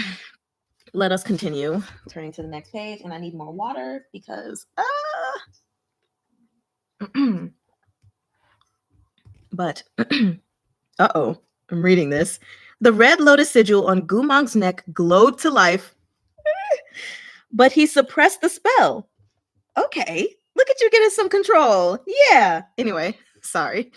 let us continue. Turning to the next page, and I need more water because but I'm reading this. The red lotus sigil on Gumang's neck glowed to life, but he suppressed the spell. Okay, look at you getting some control. Yeah. Anyway, sorry.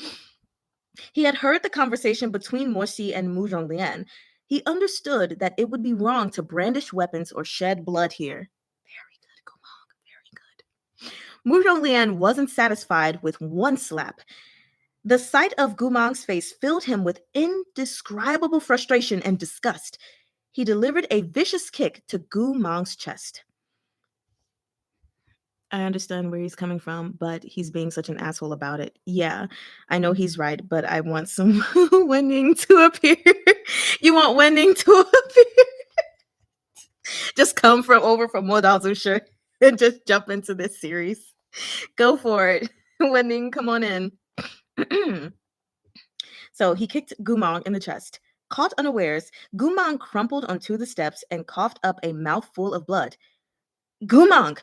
He had heard the conversation between Morsi and Muzhonglian. He understood that it would be wrong to brandish weapons or shed blood here. Very good, Gumang. Very good. Muzhonglian wasn't satisfied with one slap. The sight of Gumang's face filled him with indescribable frustration and disgust. He delivered a vicious kick to Gumang's chest. I understand where he's coming from, but he's being such an asshole about it. Yeah, I know he's right, but I want some Wenning to appear. You want Wenning to appear? Just come over from Modal Zusha and just jump into this series. Go for it. Wenning, come on in. So he kicked Gumang in the chest. Caught unawares, Gumang crumpled onto the steps and coughed up a mouthful of blood. Gumang!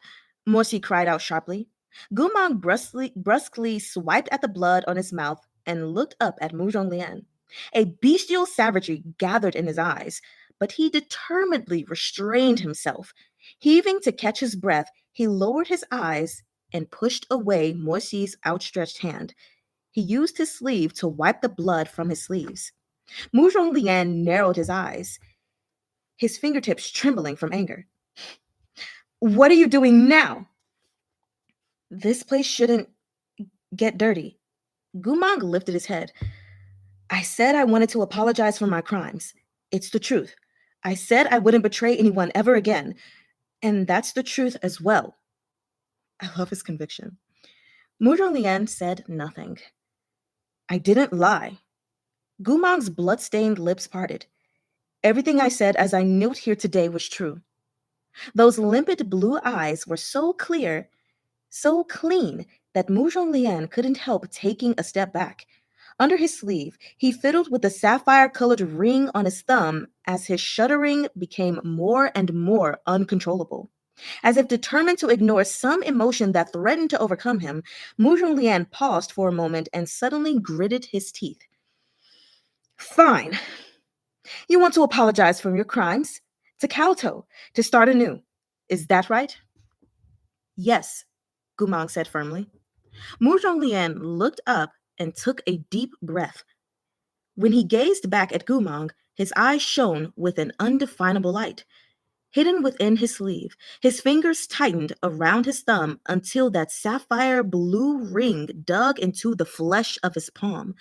Morsi cried out sharply. Gumang brusquely swiped at the blood on his mouth and looked up at Muzhonglian. A bestial savagery gathered in his eyes, but he determinedly restrained himself. Heaving to catch his breath, he lowered his eyes and pushed away Morsi's outstretched hand. He used his sleeve to wipe the blood from his sleeves. Mu Zhonglian narrowed his eyes, his fingertips trembling from anger. What are you doing now? This place shouldn't get dirty. Gumang lifted his head. I said I wanted to apologize for my crimes. It's the truth. I said I wouldn't betray anyone ever again. And that's the truth as well. I love his conviction. Mu Zhonglian said nothing. I didn't lie. Gumang's blood-stained lips parted. Everything I said as I knelt here today was true. Those limpid blue eyes were so clear, so clean, that Mu Zhonglian couldn't help taking a step back. Under his sleeve, he fiddled with the sapphire-colored ring on his thumb as his shuddering became more and more uncontrollable. As if determined to ignore some emotion that threatened to overcome him, Mu Zhonglian paused for a moment and suddenly gritted his teeth. Fine. You want to apologize for your crimes? To Kaoto, to start anew. Is that right? Yes, Gumang said firmly. Mu Zhonglian looked up and took a deep breath. When he gazed back at Gumang, his eyes shone with an undefinable light. Hidden within his sleeve, his fingers tightened around his thumb until that sapphire blue ring dug into the flesh of his palm.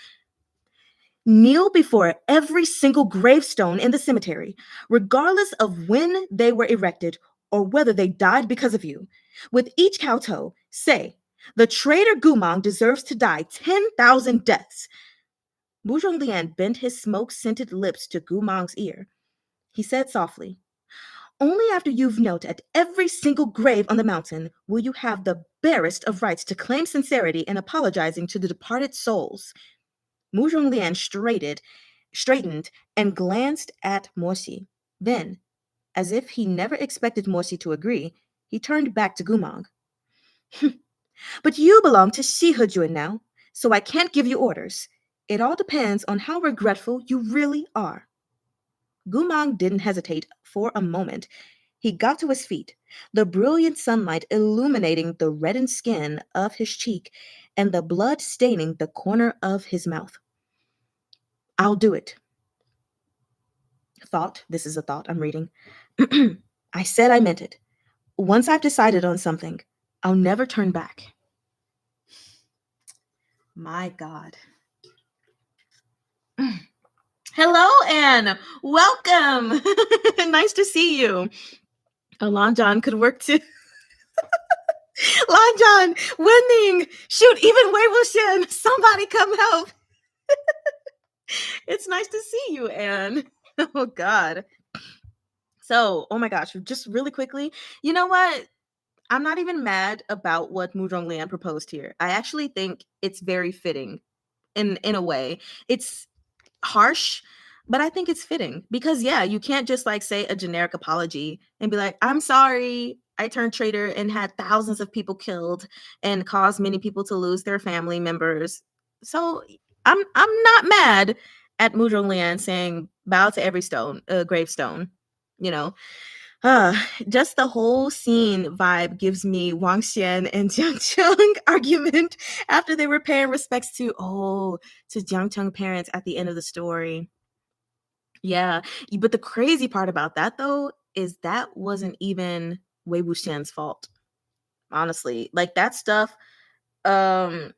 Kneel before every single gravestone in the cemetery, regardless of when they were erected or whether they died because of you. With each Kaoto, say, the traitor Gumang deserves to die 10,000 deaths. Mu Zhonglian bent his smoke-scented lips to Gumang's ear. He said softly, only after you've knelt at every single grave on the mountain will you have the barest of rights to claim sincerity in apologizing to the departed souls. Mu Zhonglian straightened and glanced at Morsi. Then, as if he never expected Morsi to agree, he turned back to Gumang. But you belong to Shihejuan now, so I can't give you orders. It all depends on how regretful you really are. Gumang didn't hesitate for a moment. He got to his feet, the brilliant sunlight illuminating the reddened skin of his cheek and the blood staining the corner of his mouth. I'll do it. This is a thought I'm reading. I said I meant it. Once I've decided on something, I'll never turn back. My God. Hello, Anne. Welcome. Nice to see you. Lanjan could work too. Lanjan, Wenning, shoot, even Wei Wuxian. Somebody come help. It's nice to see you, Anne. Oh, God. So, oh my gosh, just really quickly, you know what? I'm not even mad about what Mu Zhonglian proposed here. I actually think it's very fitting in a way. It's harsh, but I think it's fitting because yeah, you can't just like say a generic apology and be like, I'm sorry, I turned traitor and had thousands of people killed and caused many people to lose their family members. So I'm not mad at Mu Zhonglian saying bow to every gravestone, you know. Just the whole scene vibe gives me Wang Xian and Jiang Cheng argument after they were paying respects to Jiang Cheng parents at the end of the story. Yeah, but the crazy part about that though is that wasn't even Wei Wuxian's fault. Honestly, like that stuff, that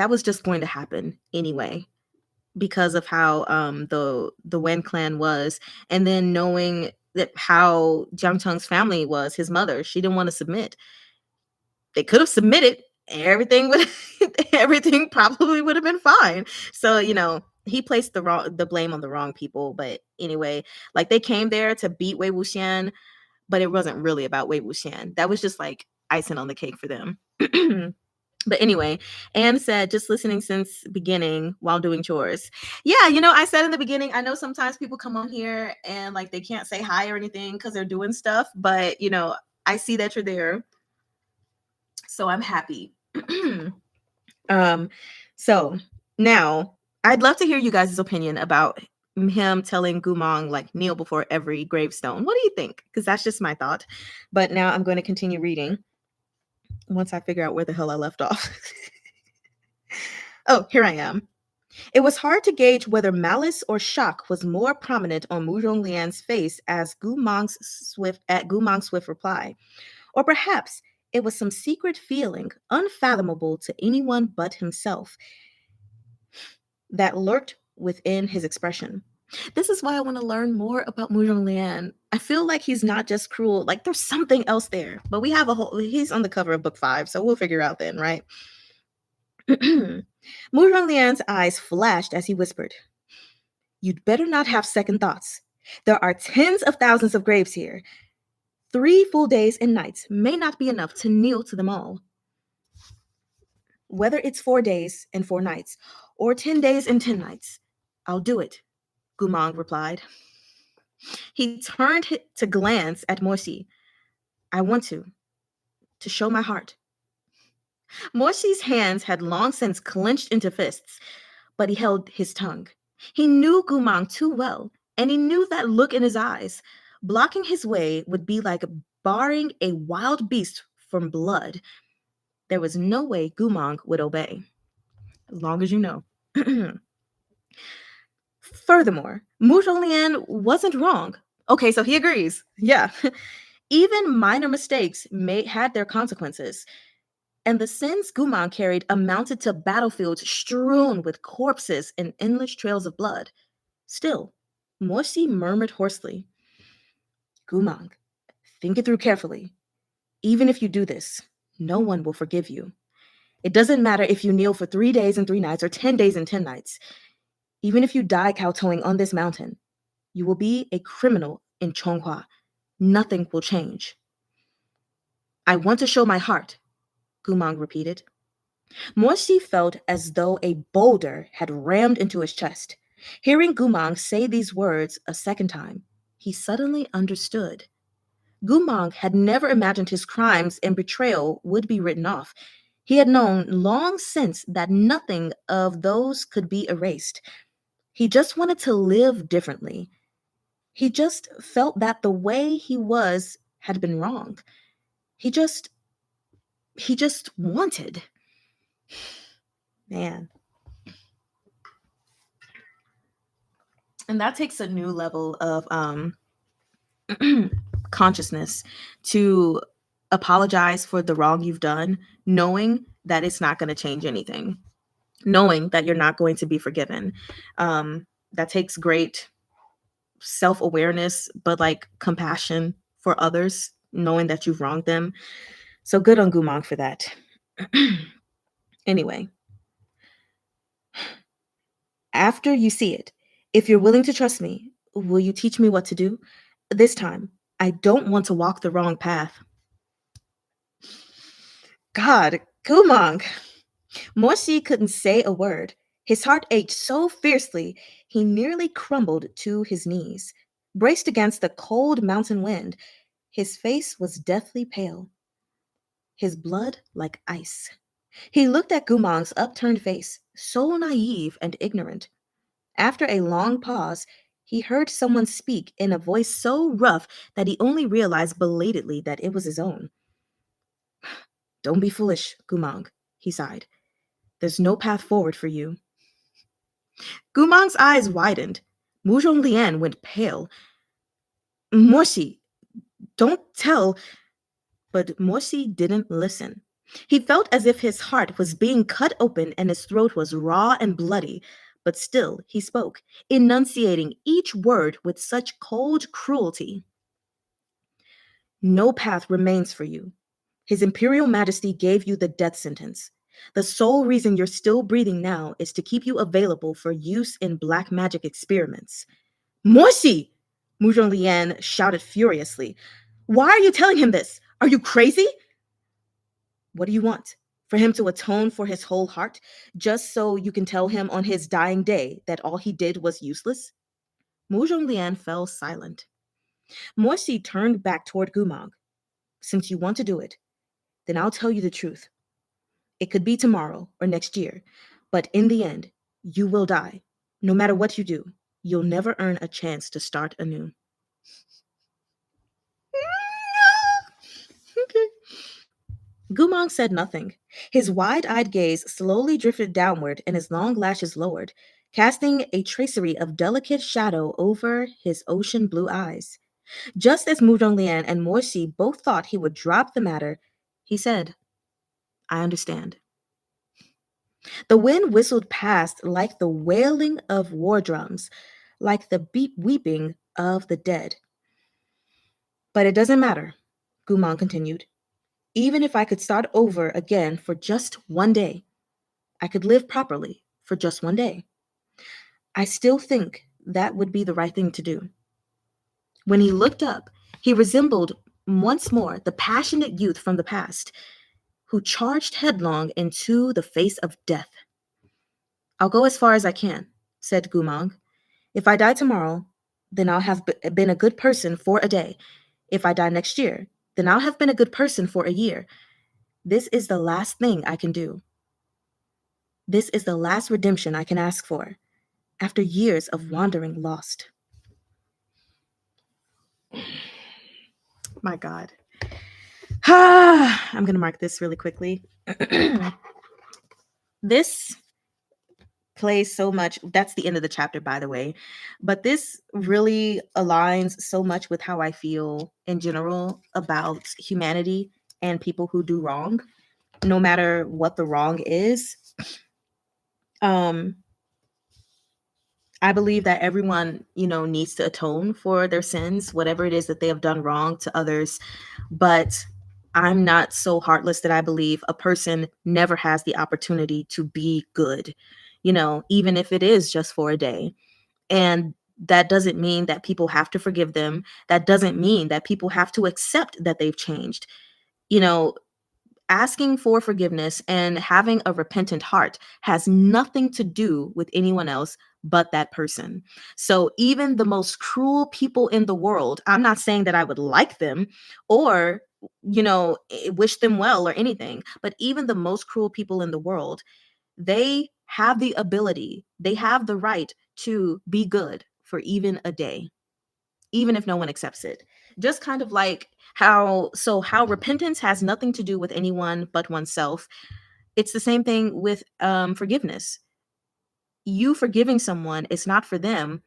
was just going to happen anyway because of how the Wen clan was, and then knowing that how Jiang Cheng's family was, his mother, she didn't want to submit. They could have submitted, everything would everything probably would have been fine. So, he placed the blame on the wrong people. But anyway, like they came there to beat Wei Wuxian, but it wasn't really about Wei Wuxian. That was just like icing on the cake for them. But anyway, Anne said, just listening since beginning while doing chores. Yeah, I said in the beginning, I know sometimes people come on here and like they can't say hi or anything because they're doing stuff, but I see that you're there. So I'm happy. So now I'd love to hear you guys' opinion about him telling Gumang like kneel before every gravestone. What do you think? Because that's just my thought. But now I'm going to continue reading. once I figure out where the hell I left off. Oh, here I am. It was hard to gauge whether malice or shock was more prominent on Mu Zhonglian's face as Gu Mang's swift reply, or perhaps it was some secret feeling unfathomable to anyone but himself that lurked within his expression. This is why I want to learn more about Mu Zhonglian. I feel like he's not just cruel, like there's something else there. But we have a whole he's on the cover of book 5, so we'll figure out then, right? Mu Zhonglian's eyes flashed as he whispered, "You'd better not have second thoughts. There are tens of thousands of graves here. 3 full days and nights may not be enough to kneel to them all. Whether it's 4 days and 4 nights, or 10 days and 10 nights, I'll do it," Gumang replied. He turned to glance at Morsi. "I want to show my heart." Morsi's hands had long since clenched into fists, but he held his tongue. He knew Gumang too well, and he knew that look in his eyes. Blocking his way would be like barring a wild beast from blood. There was no way Gumang would obey. As long as you know. Furthermore, Mu Zhonglian wasn't wrong. Okay, so he agrees. Yeah. Even minor mistakes had their consequences. And the sins Gumang carried amounted to battlefields strewn with corpses and endless trails of blood. Still, Morsi murmured hoarsely, "Gumang, think it through carefully. Even if you do this, no one will forgive you. It doesn't matter if you kneel for 3 days and 3 nights or 10 days and 10 nights. Even if you die kowtowing on this mountain, you will be a criminal in Chonghua. Nothing will change." "I want to show my heart," Gumang repeated. Morsi felt as though a boulder had rammed into his chest. Hearing Gumang say these words a second time, he suddenly understood. Gumang had never imagined his crimes and betrayal would be written off. He had known long since that nothing of those could be erased. He just wanted to live differently. He just felt that the way he was had been wrong. He just wanted. Man. And that takes a new level of consciousness to apologize for the wrong you've done, knowing that it's not going to change anything, knowing that you're not going to be forgiven. That takes great self-awareness, but like compassion for others, knowing that you've wronged them. So good on Gumang for that. Anyway, after you see it, if you're willing to trust me, will you teach me what to do? This time, I don't want to walk the wrong path. God, Gumang! Morsi couldn't say a word. His heart ached so fiercely, he nearly crumbled to his knees. Braced against the cold mountain wind, his face was deathly pale, his blood like ice. He looked at Gumang's upturned face, so naive and ignorant. After a long pause, he heard someone speak in a voice so rough that he only realized belatedly that it was his own. "Don't be foolish, Gumang," he sighed. "There's no path forward for you." Gumang's eyes widened. Mu Zhonglian went pale. "Morsi, don't tell." But Morsi didn't listen. He felt as if his heart was being cut open and his throat was raw and bloody, but still he spoke, enunciating each word with such cold cruelty. "No path remains for you. His Imperial Majesty gave you the death sentence. The sole reason you're still breathing now is to keep you available for use in black magic experiments." "Morsi!" Mu Zhonglian shouted furiously. "Why are you telling him this? Are you crazy?" "What do you want? For him to atone for his whole heart, just so you can tell him on his dying day that all he did was useless?" Mu Zhonglian fell silent. Morsi turned back toward Gumang. "Since you want to do it, then I'll tell you the truth. It could be tomorrow or next year, but in the end, you will die. No matter what you do, you'll never earn a chance to start anew." Okay. Gumong said nothing. His wide eyed gaze slowly drifted downward and his long lashes lowered, casting a tracery of delicate shadow over his ocean blue eyes. Just as Mudong Lian and Morsi both thought he would drop the matter, he said, I understand. The wind whistled past like the wailing of war drums, like the beep weeping of the dead. But it doesn't matter, Gumong continued. Even if I could start over again for just one day, I could live properly for just one day. I still think that would be the right thing to do. When he looked up, he resembled once more the passionate youth from the past who charged headlong into the face of death. I'll go as far as I can, said Gumong. If I die tomorrow, then I'll have been a good person for a day. If I die next year, then I'll have been a good person for a year. This is the last thing I can do. This is the last redemption I can ask for, after years of wandering lost. My God. I'm going to mark this really quickly. This plays so much. That's the end of the chapter, by the way. But this really aligns so much with how I feel in general about humanity and people who do wrong, no matter what the wrong is. I believe that everyone, needs to atone for their sins, whatever it is that they have done wrong to others. But I'm not so heartless that I believe a person never has the opportunity to be good, even if it is just for a day. And that doesn't mean that people have to forgive them. That doesn't mean that people have to accept that they've changed. You know, Asking for forgiveness and having a repentant heart has nothing to do with anyone else but that person. So even the most cruel people in the world, I'm not saying that I would like them or, wish them well or anything, but even the most cruel people in the world, they have the ability, they have the right to be good for even a day, even if no one accepts it. Just kind of like how repentance has nothing to do with anyone but oneself. It's the same thing with forgiveness. You forgiving someone is not for them.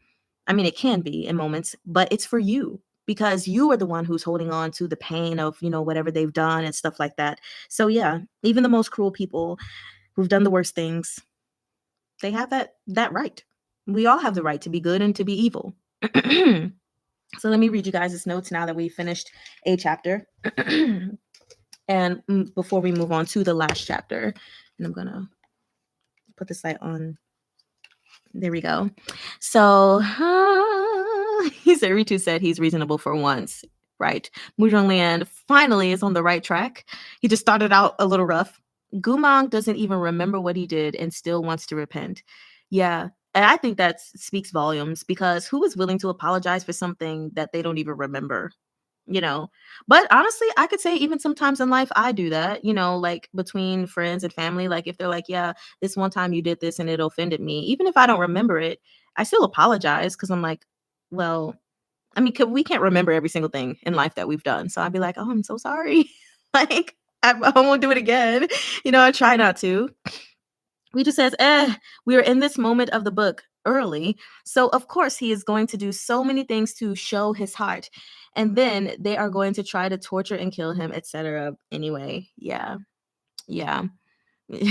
I mean, it can be in moments, but it's for you because you are the one who's holding on to the pain of, whatever they've done and stuff like that. So yeah, even the most cruel people who've done the worst things, they have that right. We all have the right to be good and to be evil. So let me read you guys this notes now that we finished a chapter. And before we move on to the last chapter, and I'm going to put the site on. There we go. So he said, Ritu said he's reasonable for once. Right. Muzhong Lian finally is on the right track. He just started out a little rough. Gumong doesn't even remember what he did and still wants to repent. Yeah. And I think that speaks volumes because who is willing to apologize for something that they don't even remember? you know but honestly, I could say even sometimes in life I do that, like between friends and family. Like if they're like, yeah, this one time you did this and it offended me, even if I don't remember it, I still apologize because I'm like, well, I mean, we can't remember every single thing in life that we've done, so I'd be like, oh, I'm so sorry. Like I won't do it again. I try not to. He just says, we are in this moment of the book early. So, of course, he is going to do so many things to show his heart. And then they are going to try to torture and kill him, etc. Anyway, yeah. Yeah.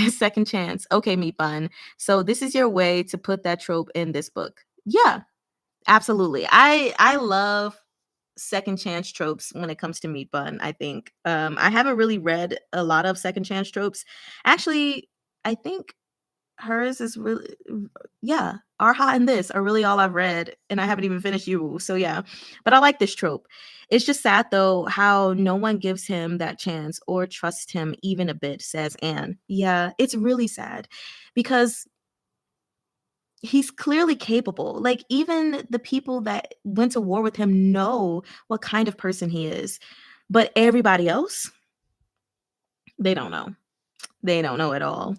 Second chance. Okay, Meatbun. So this is your way to put that trope in this book. Yeah, absolutely. I love second chance tropes when it comes to Meatbun, I think. I haven't really read a lot of second chance tropes. Actually, I think hers is really, yeah, Arha and this are really all I've read, and I haven't even finished you. So yeah, but I like this trope. It's just sad though how no one gives him that chance or trusts him even a bit, says Anne. Yeah, it's really sad because he's clearly capable. Like even the people that went to war with him know what kind of person he is, but everybody else, they don't know. They don't know at all.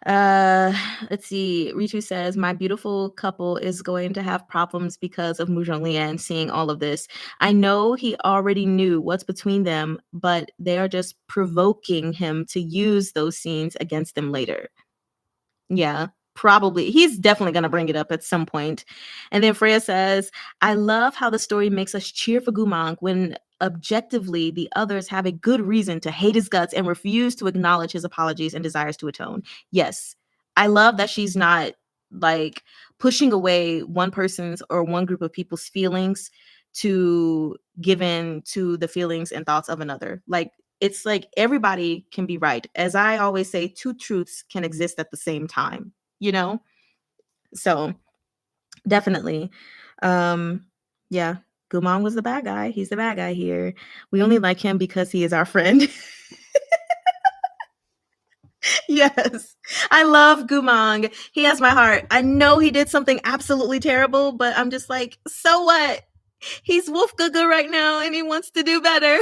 Uh, let's see. Ritu says, my beautiful couple is going to have problems because of Muzhong Lian seeing all of this. I know he already knew what's between them, but they are just provoking him to use those scenes against them later. Yeah, probably. He's definitely going to bring it up at some point. And then Freya says, I love how the story makes us cheer for Gumang when objectively the others have a good reason to hate his guts and refuse to acknowledge his apologies and desires to atone. Yes, I love that she's not like pushing away one person's or one group of people's feelings to give in to the feelings and thoughts of another. Like, it's like everybody can be right. As I always say, two truths can exist at the same time, you know? So definitely. Yeah, Gumon was the bad guy. He's the bad guy here. We only like him because he is our friend. Yes. I love Gumong. He has my heart. I know he did something absolutely terrible, but I'm just like, so what? He's Wolf Gaga right now and he wants to do better.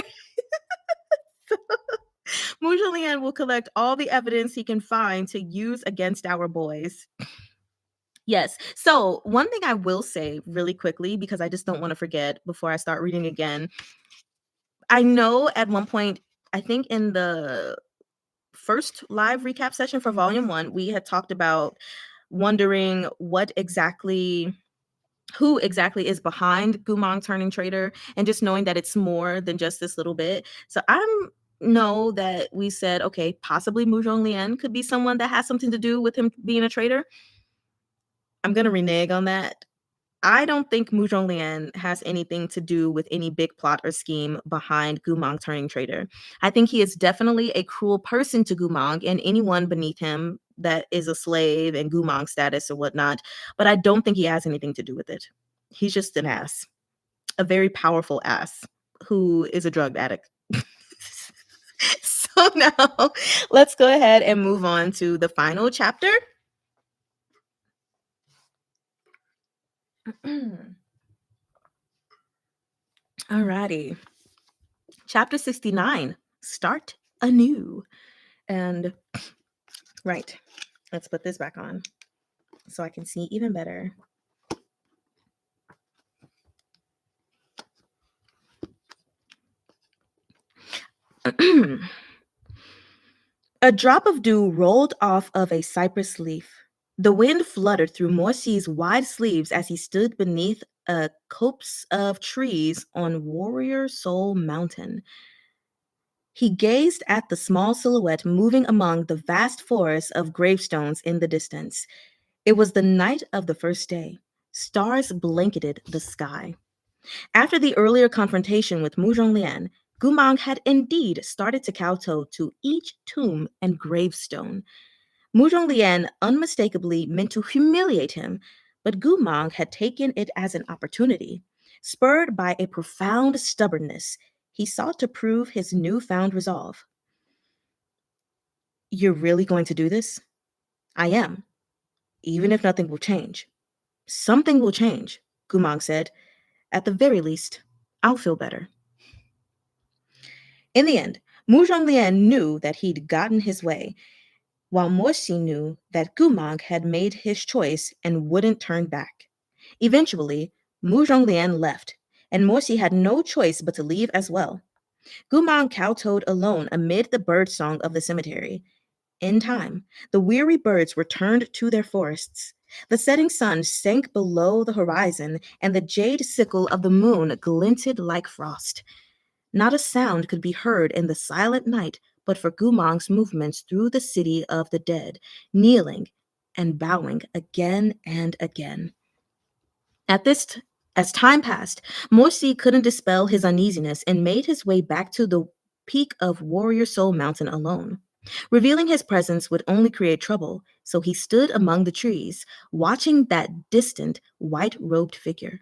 Mujalian will collect all the evidence he can find to use against our boys. Yes. So, one thing I will say really quickly, because I just don't want to forget before I start reading again. I know at one point, I think in the first live recap session for Volume 1, we had talked about wondering who exactly is behind Gumong turning traitor, and just knowing that it's more than just this little bit. So I'm know that we said, okay, possibly Muzhong Lian could be someone that has something to do with him being a traitor. I'm gonna renege on that. I don't think Muzhong Lian has anything to do with any big plot or scheme behind Gumong turning traitor. I think he is definitely a cruel person to Gumong and anyone beneath him that is a slave and Gumong status or whatnot, but I don't think he has anything to do with it. He's just an ass, a very powerful ass who is a drug addict. So now let's go ahead and move on to the final chapter. Alrighty. Chapter 69, Start Anew. And right, let's put this back on so I can see even better. A drop of dew rolled off of a cypress leaf. The wind fluttered through Morsi's wide sleeves as he stood beneath a copse of trees on Warrior Soul Mountain. He gazed at the small silhouette moving among the vast forest of gravestones in the distance. It was the night of the first day. Stars blanketed the sky. After the earlier confrontation with Muzhong Lian, Gumang had indeed started to kowtow to each tomb and gravestone. Muzhong Lian unmistakably meant to humiliate him, but Gumang had taken it as an opportunity. Spurred by a profound stubbornness, he sought to prove his newfound resolve. You're really going to do this? I am, even if nothing will change. Something will change, Gumang said. At the very least, I'll feel better. In the end, Muzhong Lian knew that he'd gotten his way, while Morsi knew that Gumang had made his choice and wouldn't turn back. Eventually, Muzhong Lian left, and Morsi had no choice but to leave as well. Gumang kowtowed alone amid the birdsong of the cemetery. In time, the weary birds returned to their forests. The setting sun sank below the horizon, and the jade sickle of the moon glinted like frost. Not a sound could be heard in the silent night but for Gumang's movements through the city of the dead, kneeling and bowing again and again. As time passed, Morsi couldn't dispel his uneasiness and made his way back to the peak of Warrior Soul Mountain alone. Revealing his presence would only create trouble, so he stood among the trees, watching that distant, white-robed figure.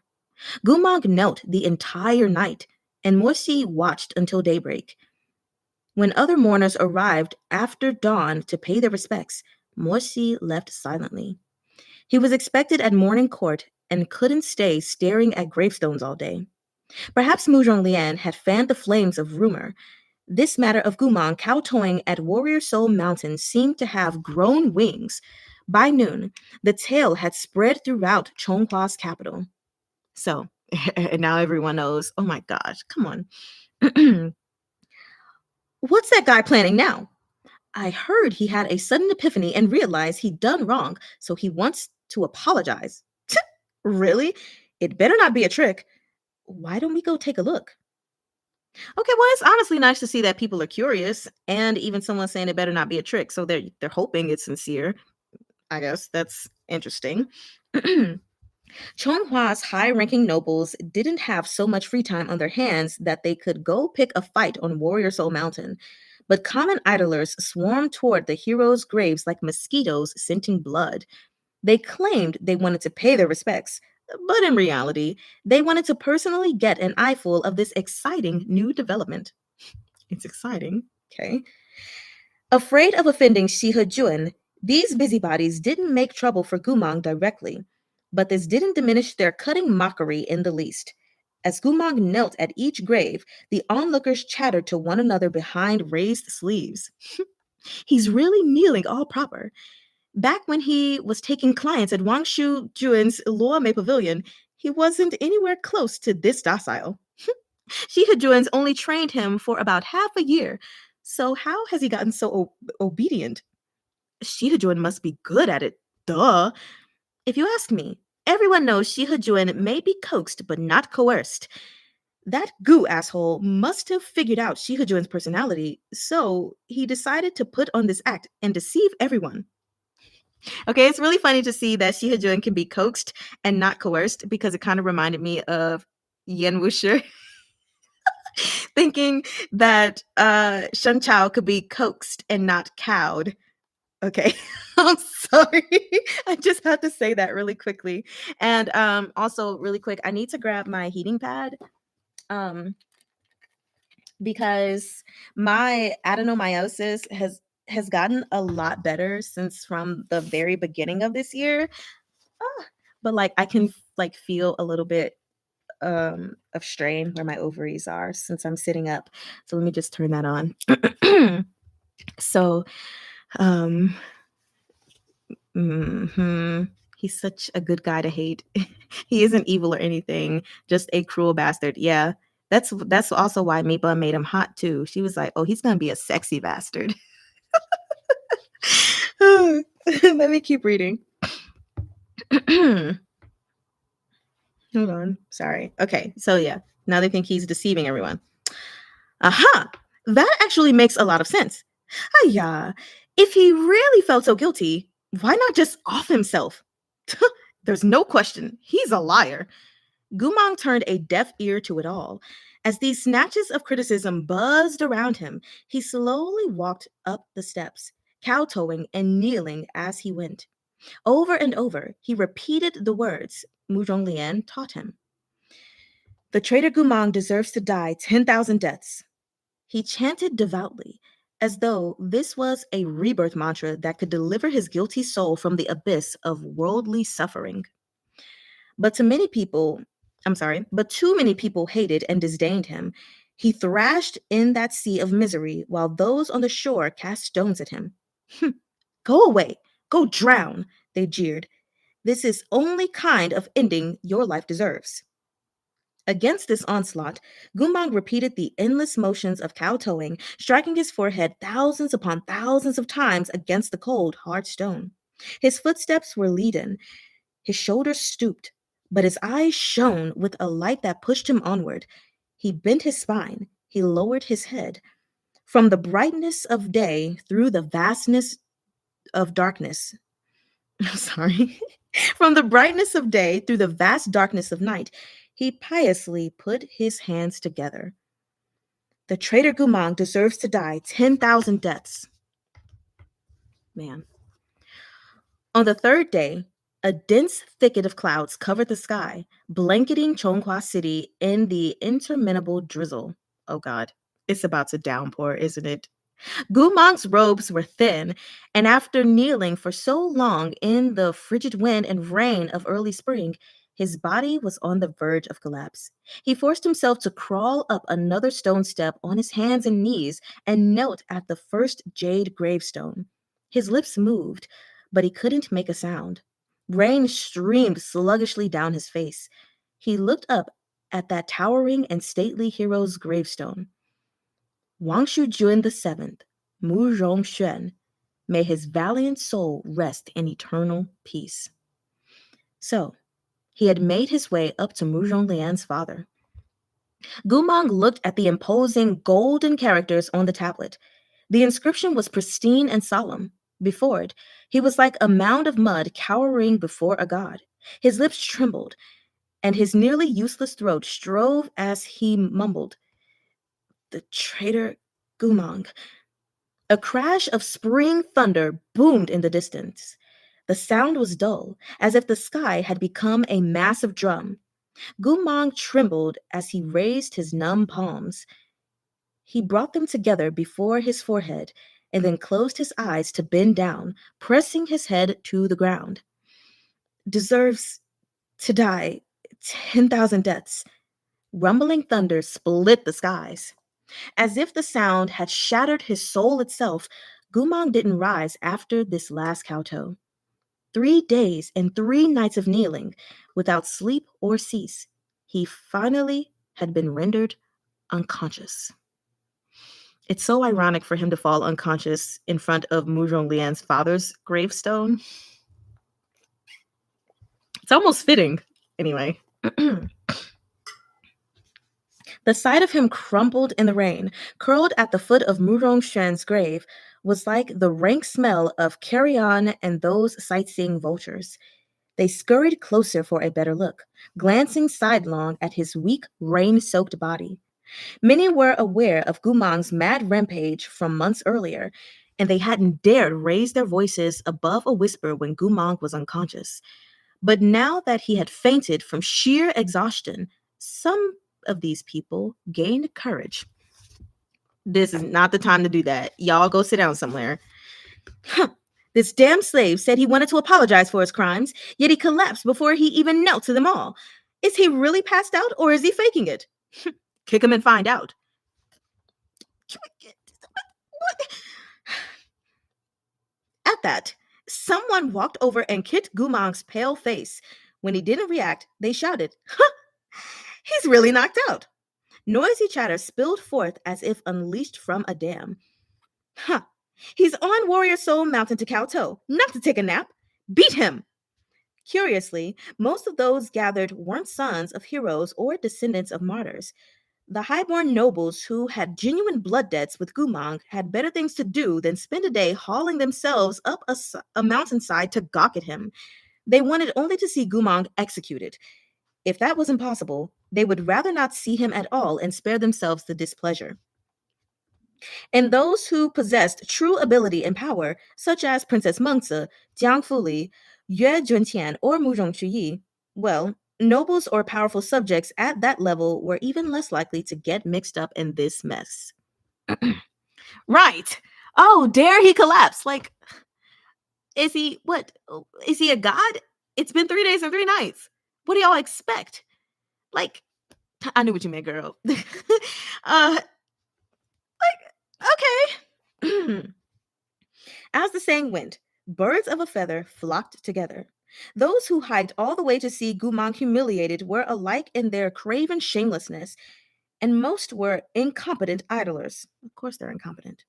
Gumang knelt the entire night, and Morsi watched until daybreak. When other mourners arrived after dawn to pay their respects, Morsi left silently. He was expected at morning court and couldn't stay staring at gravestones all day. Perhaps Muzhong Lian had fanned the flames of rumor. This matter of Gumang kowtowing at Warrior Soul Mountain seemed to have grown wings. By noon, the tale had spread throughout Chonghua's capital. So, and now everyone knows, oh my gosh, come on. What's that guy planning now? I heard he had a sudden epiphany and realized he'd done wrong, so he wants to apologize. Really? It better not be a trick. Why don't we go take a look? Okay, well, it's honestly nice to see that people are curious, and even someone saying it better not be a trick, so they're hoping it's sincere. I guess that's interesting. Chonghua's high-ranking nobles didn't have so much free time on their hands that they could go pick a fight on Warrior Soul Mountain. But common idlers swarmed toward the heroes' graves like mosquitoes scenting blood. They claimed they wanted to pay their respects, but in reality, they wanted to personally get an eyeful of this exciting new development. It's exciting, okay? Afraid of offending Shi Hejuan, these busybodies didn't make trouble for Gumang directly, but this didn't diminish their cutting mockery in the least. As Gumang knelt at each grave, the onlookers chattered to one another behind raised sleeves. He's really kneeling all proper. Back when he was taking clients at Wang Shu Juan's Luomei Pavilion, he wasn't anywhere close to this docile. Shi Hejuan's only trained him for about half a year, so how has he gotten so obedient? Shi Hejuan must be good at it, duh. If you ask me, everyone knows Shi Hejuan may be coaxed but not coerced. That goo asshole must have figured out Shi Hejuan's personality, so he decided to put on this act and deceive everyone. Okay, it's really funny to see that Shi Hejuan can be coaxed and not coerced because it kind of reminded me of Yan Wushi thinking that Shen Chao could be coaxed and not cowed. Okay, I'm sorry. I just had to say that really quickly. And also, really quick, I need to grab my heating pad because my adenomyosis has gotten a lot better since from the very beginning of this year. But like I can like feel a little bit of strain where my ovaries are since I'm sitting up. So let me just turn that on. So he's such a good guy to hate. He isn't evil or anything, just a cruel bastard. Yeah. That's also why Meatbun made him hot too. She was like, "Oh, he's gonna be a sexy bastard." Let me keep reading. Hold on. Sorry. Okay. So yeah, now they think he's deceiving everyone. Aha! That actually makes a lot of sense. Yeah. If he really felt so guilty, why not just off himself? There's no question. He's a liar. Gumang turned a deaf ear to it all. As these snatches of criticism buzzed around him, he slowly walked up the steps, kowtowing and kneeling as he went. Over and over, he repeated the words Mu Zhonglian taught him. The traitor Gumang deserves to die 10,000 deaths. He chanted devoutly, as though this was a rebirth mantra that could deliver his guilty soul from the abyss of worldly suffering. But too many people hated and disdained him. He thrashed in that sea of misery while those on the shore cast stones at him. Go away, go drown, they jeered. This is only kind of ending your life deserves. Against this onslaught, Gumang repeated the endless motions of kowtowing, striking his forehead thousands upon thousands of times against the cold, hard stone. His footsteps were leaden, his shoulders stooped, but his eyes shone with a light that pushed him onward. He bent his spine, he lowered his head. From the brightness of day through the vastness of darkness, from the brightness of day through the vast darkness of night, he piously put his hands together. The traitor Gumang deserves to die 10,000 deaths. Man. On the third day, a dense thicket of clouds covered the sky, blanketing Chonghua City in the interminable drizzle. Oh God, it's about to downpour, isn't it? Gumang's robes were thin, and after kneeling for so long in the frigid wind and rain of early spring, His body was on the verge of collapse. He forced himself to crawl up another stone step on his hands and knees and knelt at the first jade gravestone. His lips moved, but he couldn't make a sound. Rain streamed sluggishly down his face. He looked up at that towering and stately hero's gravestone. Wang Shujun the Seventh, Mu Rongxuan, may his valiant soul rest in eternal peace. So, he had made his way up to Mu Zhonglian's father. Gumang looked at the imposing golden characters on the tablet. The inscription was pristine and solemn. Before it, he was like a mound of mud cowering before a god. His lips trembled, and his nearly useless throat strove as he mumbled, "The traitor Gumang." A crash of spring thunder boomed in the distance. The sound was dull, as if the sky had become a massive drum. Gumang trembled as he raised his numb palms. He brought them together before his forehead and then closed his eyes to bend down, pressing his head to the ground. "Deserves to die 10,000 deaths." Rumbling thunder split the skies. As if the sound had shattered his soul itself, Gumang didn't rise after this last kowtow. 3 days and 3 nights of kneeling, without sleep or cease, he finally had been rendered unconscious. It's so ironic for him to fall unconscious in front of Mu Zhonglian's father's gravestone. It's almost fitting, anyway. The sight of him crumpled in the rain, curled at the foot of Mu Rongxuan's grave, was like the rank smell of carrion and those sightseeing vultures. They scurried closer for a better look, glancing sidelong at his weak, rain-soaked body. Many were aware of Gumang's mad rampage from months earlier, and they hadn't dared raise their voices above a whisper when Gumang was unconscious. But now that he had fainted from sheer exhaustion, some of these people gained courage. "This is not the time to do that. Y'all go sit down somewhere." "This damn slave said he wanted to apologize for his crimes, yet he collapsed before he even knelt to them all. Is he really passed out, or is he faking it?" "Kick him and find out." At that, someone walked over and kicked Gumang's pale face. When he didn't react, they shouted, "Ha! He's really knocked out." Noisy chatter spilled forth as if unleashed from a dam. "Huh! He's on Warrior Soul Mountain to kowtow, not to take a nap. Beat him!" Curiously, most of those gathered weren't sons of heroes or descendants of martyrs. The highborn nobles who had genuine blood debts with Gumang had better things to do than spend a day hauling themselves up a mountainside to gawk at him. They wanted only to see Gumang executed. If that was impossible, they would rather not see him at all and spare themselves the displeasure. And those who possessed true ability and power, such as Princess Mengzi, Jiang Fuli, Yue Juntian, or Mu Zhongquyi, well, nobles or powerful subjects at that level were even less likely to get mixed up in this mess. Right. Oh, dare he collapse? Like, is he a god? It's been 3 days and 3 nights. What do y'all expect? Like, I knew what you meant, girl. Okay. As the saying went, birds of a feather flocked together. Those who hiked all the way to see Gumang humiliated were alike in their craven shamelessness, and most were incompetent idlers. Of course, they're incompetent.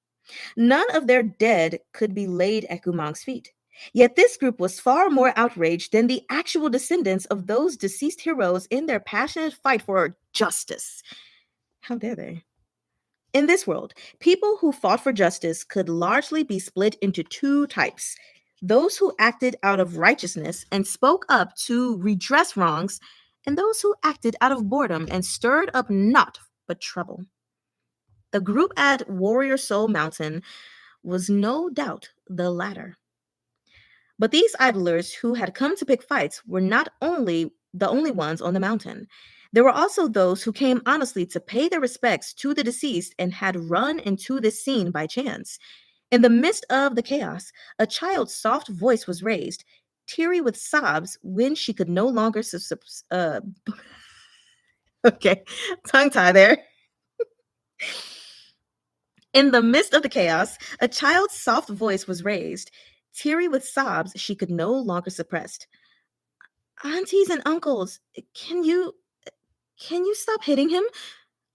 None of their dead could be laid at Gumang's feet. Yet this group was far more outraged than the actual descendants of those deceased heroes in their passionate fight for justice. How dare they? In this world, people who fought for justice could largely be split into 2 types: those who acted out of righteousness and spoke up to redress wrongs, and those who acted out of boredom and stirred up naught but trouble. The group at Warrior Soul Mountain was no doubt the latter. But these idlers who had come to pick fights were not the only ones on the mountain. There were also those who came honestly to pay their respects to the deceased and had run into this scene by chance. In the midst of the chaos, a child's soft voice was raised, teary with sobs when she could no longer okay, tongue tie there. In the midst of the chaos, a child's soft voice was raised, teary with sobs she could no longer suppress. Aunties and uncles, can you stop hitting him?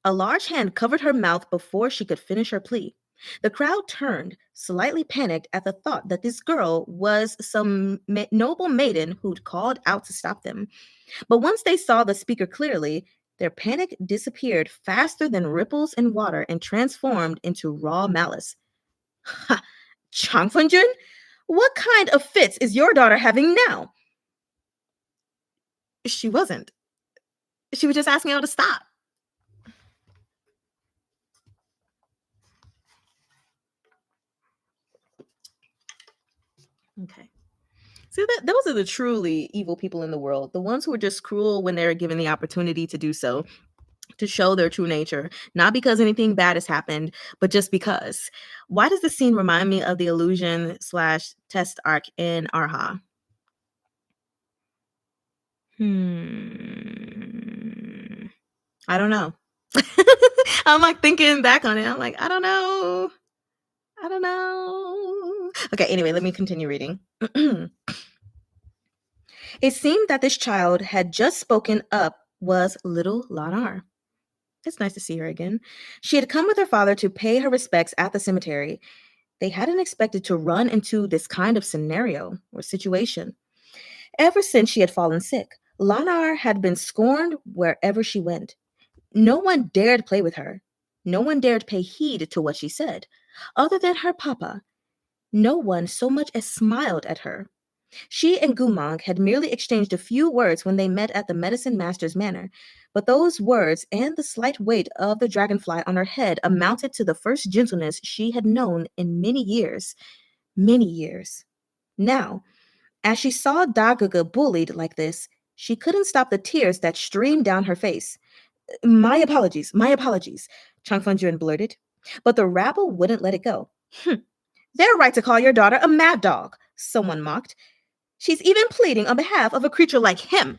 A large hand covered her mouth before she could finish her plea. The crowd turned, slightly panicked at the thought that this girl was some noble maiden who'd called out to stop them. But once they saw the speaker clearly, their panic disappeared faster than ripples in water and transformed into raw malice. Ha! Changfunjun? What kind of fits is your daughter having now? She wasn't. She was just asking her to stop. Okay. See, those are the truly evil people in the world. The ones who are just cruel when they're given the opportunity to do so, to show their true nature, not because anything bad has happened, but just because. Why does this scene remind me of the illusion/test arc in Arha? I don't know. I'm like thinking back on it. I'm like, I don't know. I don't know. Okay, anyway, let me continue reading. It seemed that this child had just spoken up was little Lanar. It's nice to see her again. She had come with her father to pay her respects at the cemetery. They hadn't expected to run into this kind of scenario or situation. Ever since she had fallen sick, Lanar had been scorned wherever she went. No one dared play with her. No one dared pay heed to what she said. Other than her papa, no one so much as smiled at her. She and Gumang had merely exchanged a few words when they met at the medicine master's manor, but those words and the slight weight of the dragonfly on her head amounted to the first gentleness she had known in many years. Many years. Now, as she saw Dagaga bullied like this, she couldn't stop the tears that streamed down her face. My apologies, Changfenjuan blurted. But the rabble wouldn't let it go. They're right to call your daughter a mad dog, someone mocked. She's even pleading on behalf of a creature like him.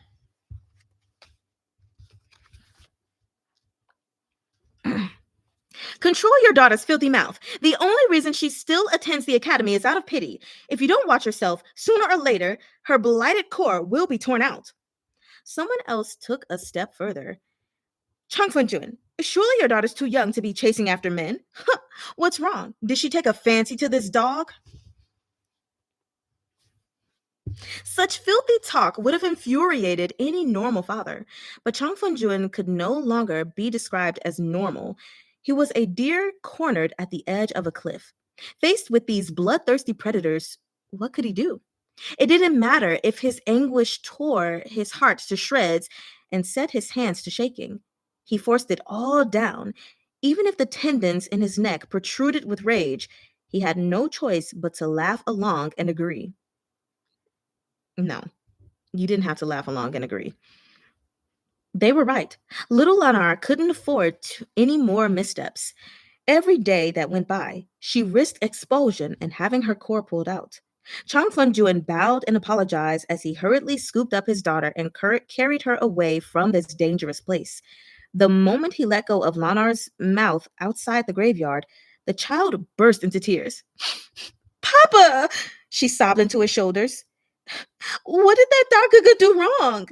Control your daughter's filthy mouth. The only reason she still attends the academy is out of pity. If you don't watch yourself, sooner or later, her blighted core will be torn out. Someone else took a step further. Changfenjuan, surely your daughter's too young to be chasing after men. What's wrong? Did she take a fancy to this dog? Such filthy talk would have infuriated any normal father, but Changfenjuan could no longer be described as normal. He was a deer cornered at the edge of a cliff. Faced with these bloodthirsty predators, what could he do? It didn't matter if his anguish tore his heart to shreds and set his hands to shaking. He forced it all down. Even if the tendons in his neck protruded with rage, he had no choice but to laugh along and agree. No, you didn't have to laugh along and agree. They were right. Little Lanar couldn't afford any more missteps. Every day that went by, she risked expulsion and having her core pulled out. Changfenjuan bowed and apologized as he hurriedly scooped up his daughter and carried her away from this dangerous place. The moment he let go of Lanar's mouth outside the graveyard, the child burst into tears. Papa! She sobbed into his shoulders. What did that Dagaga do wrong?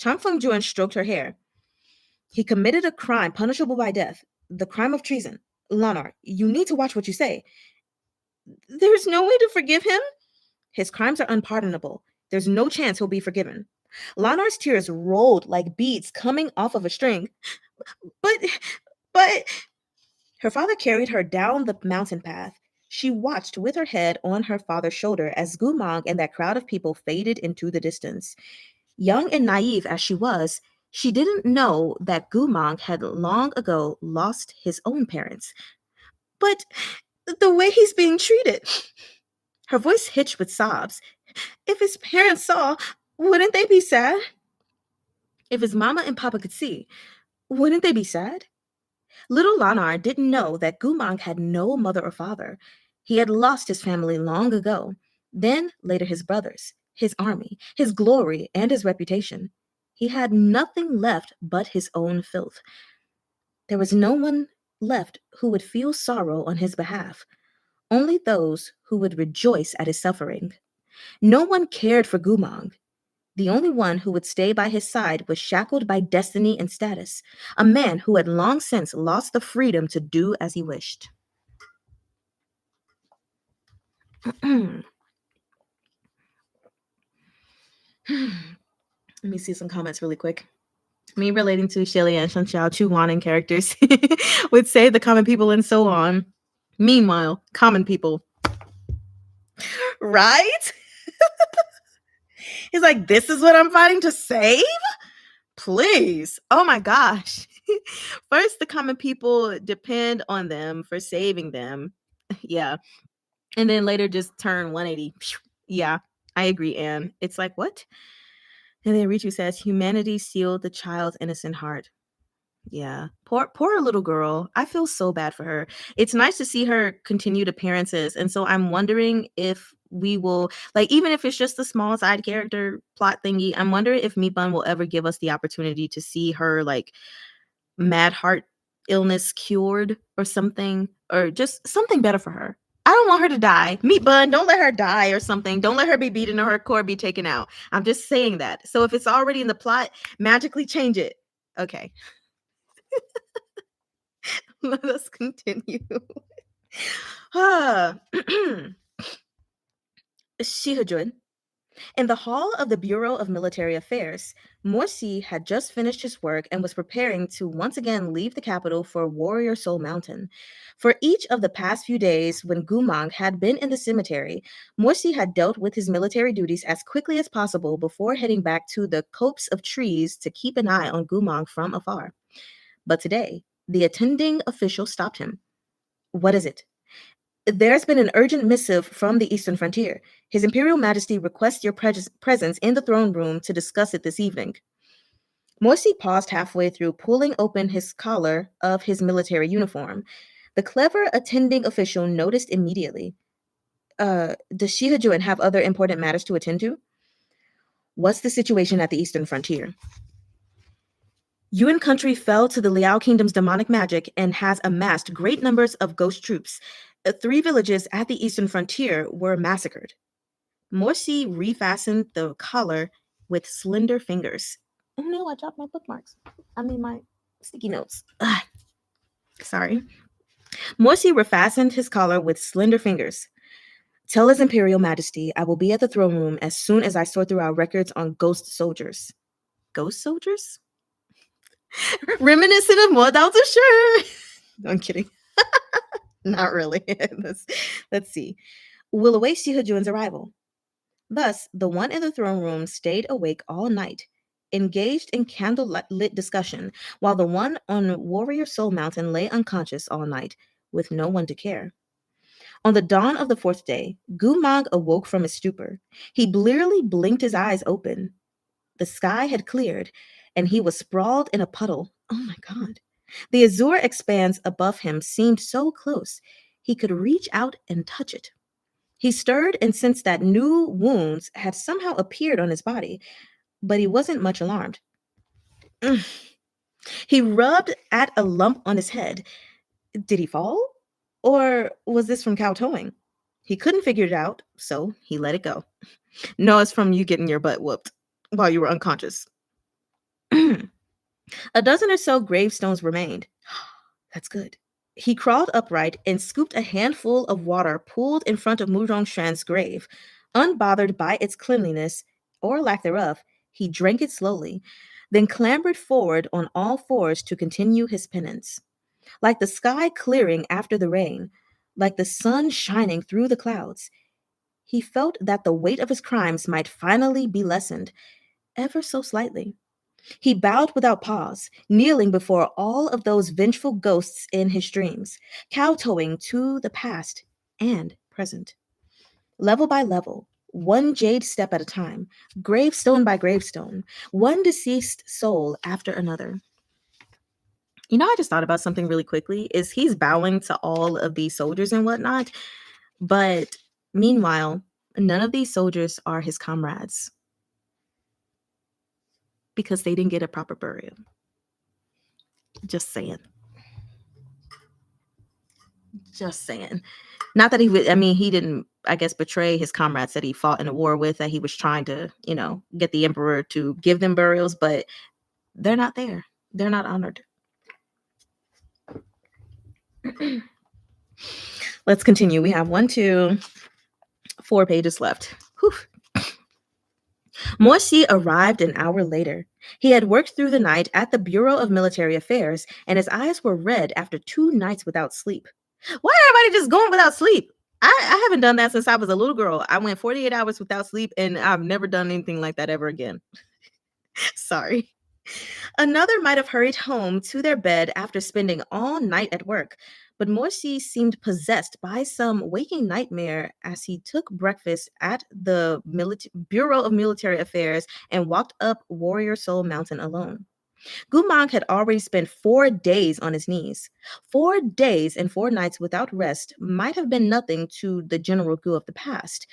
Changfenjuan stroked her hair. He committed a crime punishable by death, the crime of treason. Lanar, you need to watch what you say. There's no way to forgive him? His crimes are unpardonable. There's no chance he'll be forgiven. Lanar's tears rolled like beads coming off of a string. But... Her father carried her down the mountain path. She watched with her head on her father's shoulder as Gumang and that crowd of people faded into the distance. Young and naive as she was, she didn't know that Gumang had long ago lost his own parents. But the way he's being treated... Her voice hitched with sobs. If his parents saw, wouldn't they be sad? If his mama and papa could see, wouldn't they be sad? Little Lanar didn't know that Gumang had no mother or father. He had lost his family long ago. Then, later, his brothers. his army, his glory, and his reputation. He had nothing left but his own filth. There was no one left who would feel sorrow on his behalf, only those who would rejoice at his suffering. No one cared for Gumang. The only one who would stay by his side was shackled by destiny and status, a man who had long since lost the freedom to do as he wished. Let me see some comments really quick. Me relating to Shelly and Shanxiao Chuan characters would say the common people and so on. Meanwhile, common people. Right? He's like, this is what I'm fighting to save? Please. Oh my gosh. First, the common people depend on them for saving them. Yeah. And then later just turn 180. Yeah, I agree, Anne. It's like, what? And then Ritu says, humanity sealed the child's innocent heart. Yeah. Poor little girl. I feel so bad for her. It's nice to see her continued appearances. And so I'm wondering if we will, like, even if it's just a small side character plot thingy, I'm wondering if Meatbun will ever give us the opportunity to see her, like, mad heart illness cured or something, or just something better for her. I don't want her to die. Meatbun, don't let her die or something. Don't let her be beaten or her core be taken out. I'm just saying that. So if it's already in the plot, magically change it. Okay. Let us continue. Shihajun. In the hall of the Bureau of Military Affairs, Morsi had just finished his work and was preparing to once again leave the capital for Warrior Soul Mountain. For each of the past few days, when Gumang had been in the cemetery, Morsi had dealt with his military duties as quickly as possible before heading back to the copse of trees to keep an eye on Gumang from afar. But today, the attending official stopped him. What is it? There's been an urgent missive from the Eastern Frontier. His Imperial Majesty requests your presence in the throne room to discuss it this evening. Morsi paused halfway through pulling open his collar of his military uniform. The clever attending official noticed immediately. Does Shihajuan have other important matters to attend to? What's the situation at the Eastern Frontier? Yuan country fell to the Liao Kingdom's demonic magic and has amassed great numbers of ghost troops. 3 villages at the eastern frontier were massacred. Morsi refastened the collar with slender fingers. Oh no, I dropped my bookmarks. My sticky notes. Ugh. Sorry. Morsi refastened his collar with slender fingers. Tell His Imperial Majesty I will be at the throne room as soon as I sort through our records on ghost soldiers. Ghost soldiers? Reminiscent of Modao Sure. No, I'm kidding. Not really. Let's see. We'll await Shihajuan's arrival. Thus, the one in the throne room stayed awake all night, engaged in candle-lit discussion, while the one on Warrior Soul Mountain lay unconscious all night, with no one to care. On the dawn of the 4th day, Gumag awoke from his stupor. He blearily blinked his eyes open. The sky had cleared, and he was sprawled in a puddle. Oh my God. The azure expanse above him seemed so close, he could reach out and touch it. He stirred and sensed that new wounds had somehow appeared on his body, but he wasn't much alarmed. He rubbed at a lump on his head. Did he fall? Or was this from kowtowing? He couldn't figure it out, so he let it go. No, it's from you getting your butt whooped while you were unconscious. A dozen or so gravestones remained. That's good. He crawled upright and scooped a handful of water pooled in front of Mudong Shan's grave. Unbothered by its cleanliness, or lack thereof, he drank it slowly, then clambered forward on all fours to continue his penance. Like the sky clearing after the rain, like the sun shining through the clouds, he felt that the weight of his crimes might finally be lessened, ever so slightly. He bowed without pause, kneeling before all of those vengeful ghosts in his dreams, kowtowing to the past and present. Level by level, one jade step at a time, gravestone by gravestone, one deceased soul after another. You know, I just thought about something really quickly, is he's bowing to all of these soldiers and whatnot, but meanwhile, None of these soldiers are his comrades because they didn't get a proper burial. Just saying. Just saying. Not that he would, I mean, he didn't, I guess, betray his comrades that he fought in a war with, that he was trying to, get the emperor to give them burials, but they're not there. They're not honored. Let's continue. We have 1, 2, 4 pages left. Whew. Morsi arrived an hour later. He had worked through the night at the Bureau of Military Affairs, and his eyes were red after 2 nights without sleep. Why everybody just going without sleep? I haven't done that since I was a little girl. I went 48 hours without sleep, and I've never done anything like that ever again. Sorry. Another might have hurried home to their bed after spending all night at work, but Morsi seemed possessed by some waking nightmare as he took breakfast at the Bureau of Military Affairs and walked up Warrior Soul Mountain alone. Gumang had already spent 4 days on his knees. 4 days and 4 nights without rest might have been nothing to the general Gu of the past.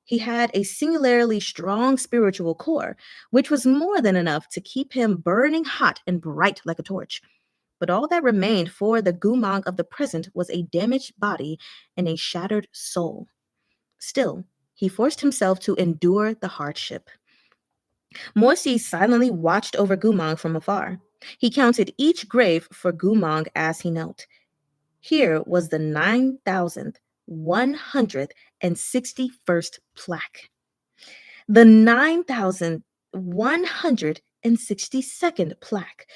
He had a singularly strong spiritual core, which was more than enough to keep him burning hot and bright like a torch. But all that remained for the Gumang of the present was a damaged body and a shattered soul. Still, he forced himself to endure the hardship. Morsi silently watched over Gumang from afar. He counted each grave for Gumang as he knelt. Here was the 9,161st plaque. The 9,162nd plaque.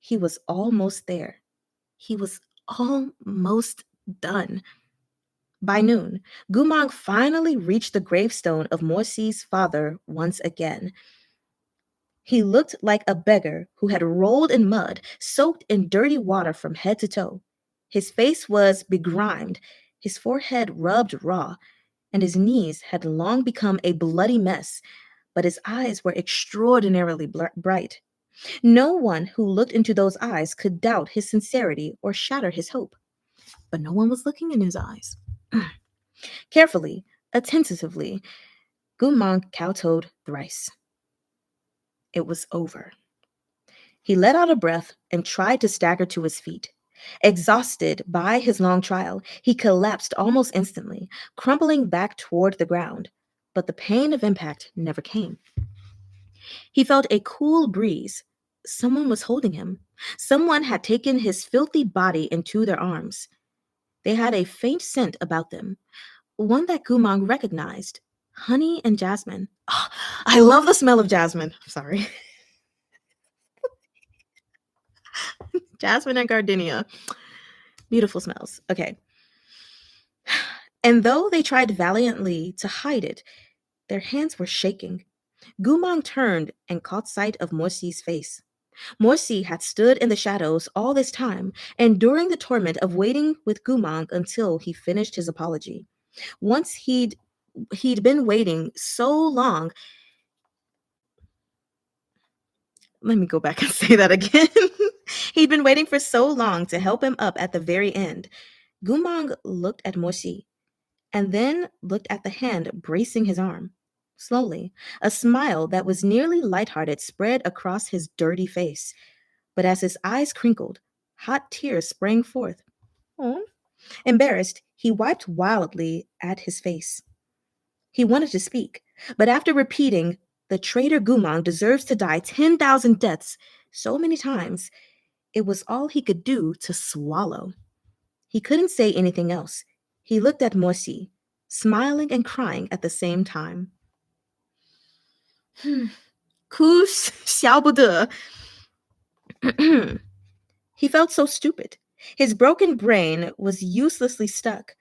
He was almost there. He was almost done. By noon, Gumang finally reached the gravestone of Morsi's father once again. He looked like a beggar who had rolled in mud, soaked in dirty water from head to toe. His face was begrimed, his forehead rubbed raw, and his knees had long become a bloody mess, but his eyes were extraordinarily bright. No one who looked into those eyes could doubt his sincerity or shatter his hope. But no one was looking in his eyes. Carefully, attentively, Gumang kowtowed thrice. It was over. He let out a breath and tried to stagger to his feet. Exhausted by his long trial, he collapsed almost instantly, crumpling back toward the ground. But the pain of impact never came. He felt a cool breeze. Someone was holding him. Someone had taken his filthy body into their arms. They had a faint scent about them, one that Gumang recognized. Honey and jasmine. Oh, I love the smell of jasmine. Sorry. Jasmine and gardenia. Beautiful smells. Okay. And though they tried valiantly to hide it, their hands were shaking. Gumang turned and caught sight of Morsi's face. Morsi had stood in the shadows all this time, enduring the torment of waiting with Gumang until he finished his apology. Once he'd been waiting so long. Let me go back and say that again. He'd been waiting for so long to help him up at the very end. Gumang looked at Morsi and then looked at the hand bracing his arm. Slowly, a smile that was nearly lighthearted spread across his dirty face. But as his eyes crinkled, hot tears sprang forth. Oh. Embarrassed, he wiped wildly at his face. He wanted to speak, but after repeating, "The traitor Gumang deserves to die 10,000 deaths," so many times, it was all he could do to swallow. He couldn't say anything else. He looked at Morsi, smiling and crying at the same time. Kus xiaobude. He felt so stupid. His broken brain was uselessly stuck,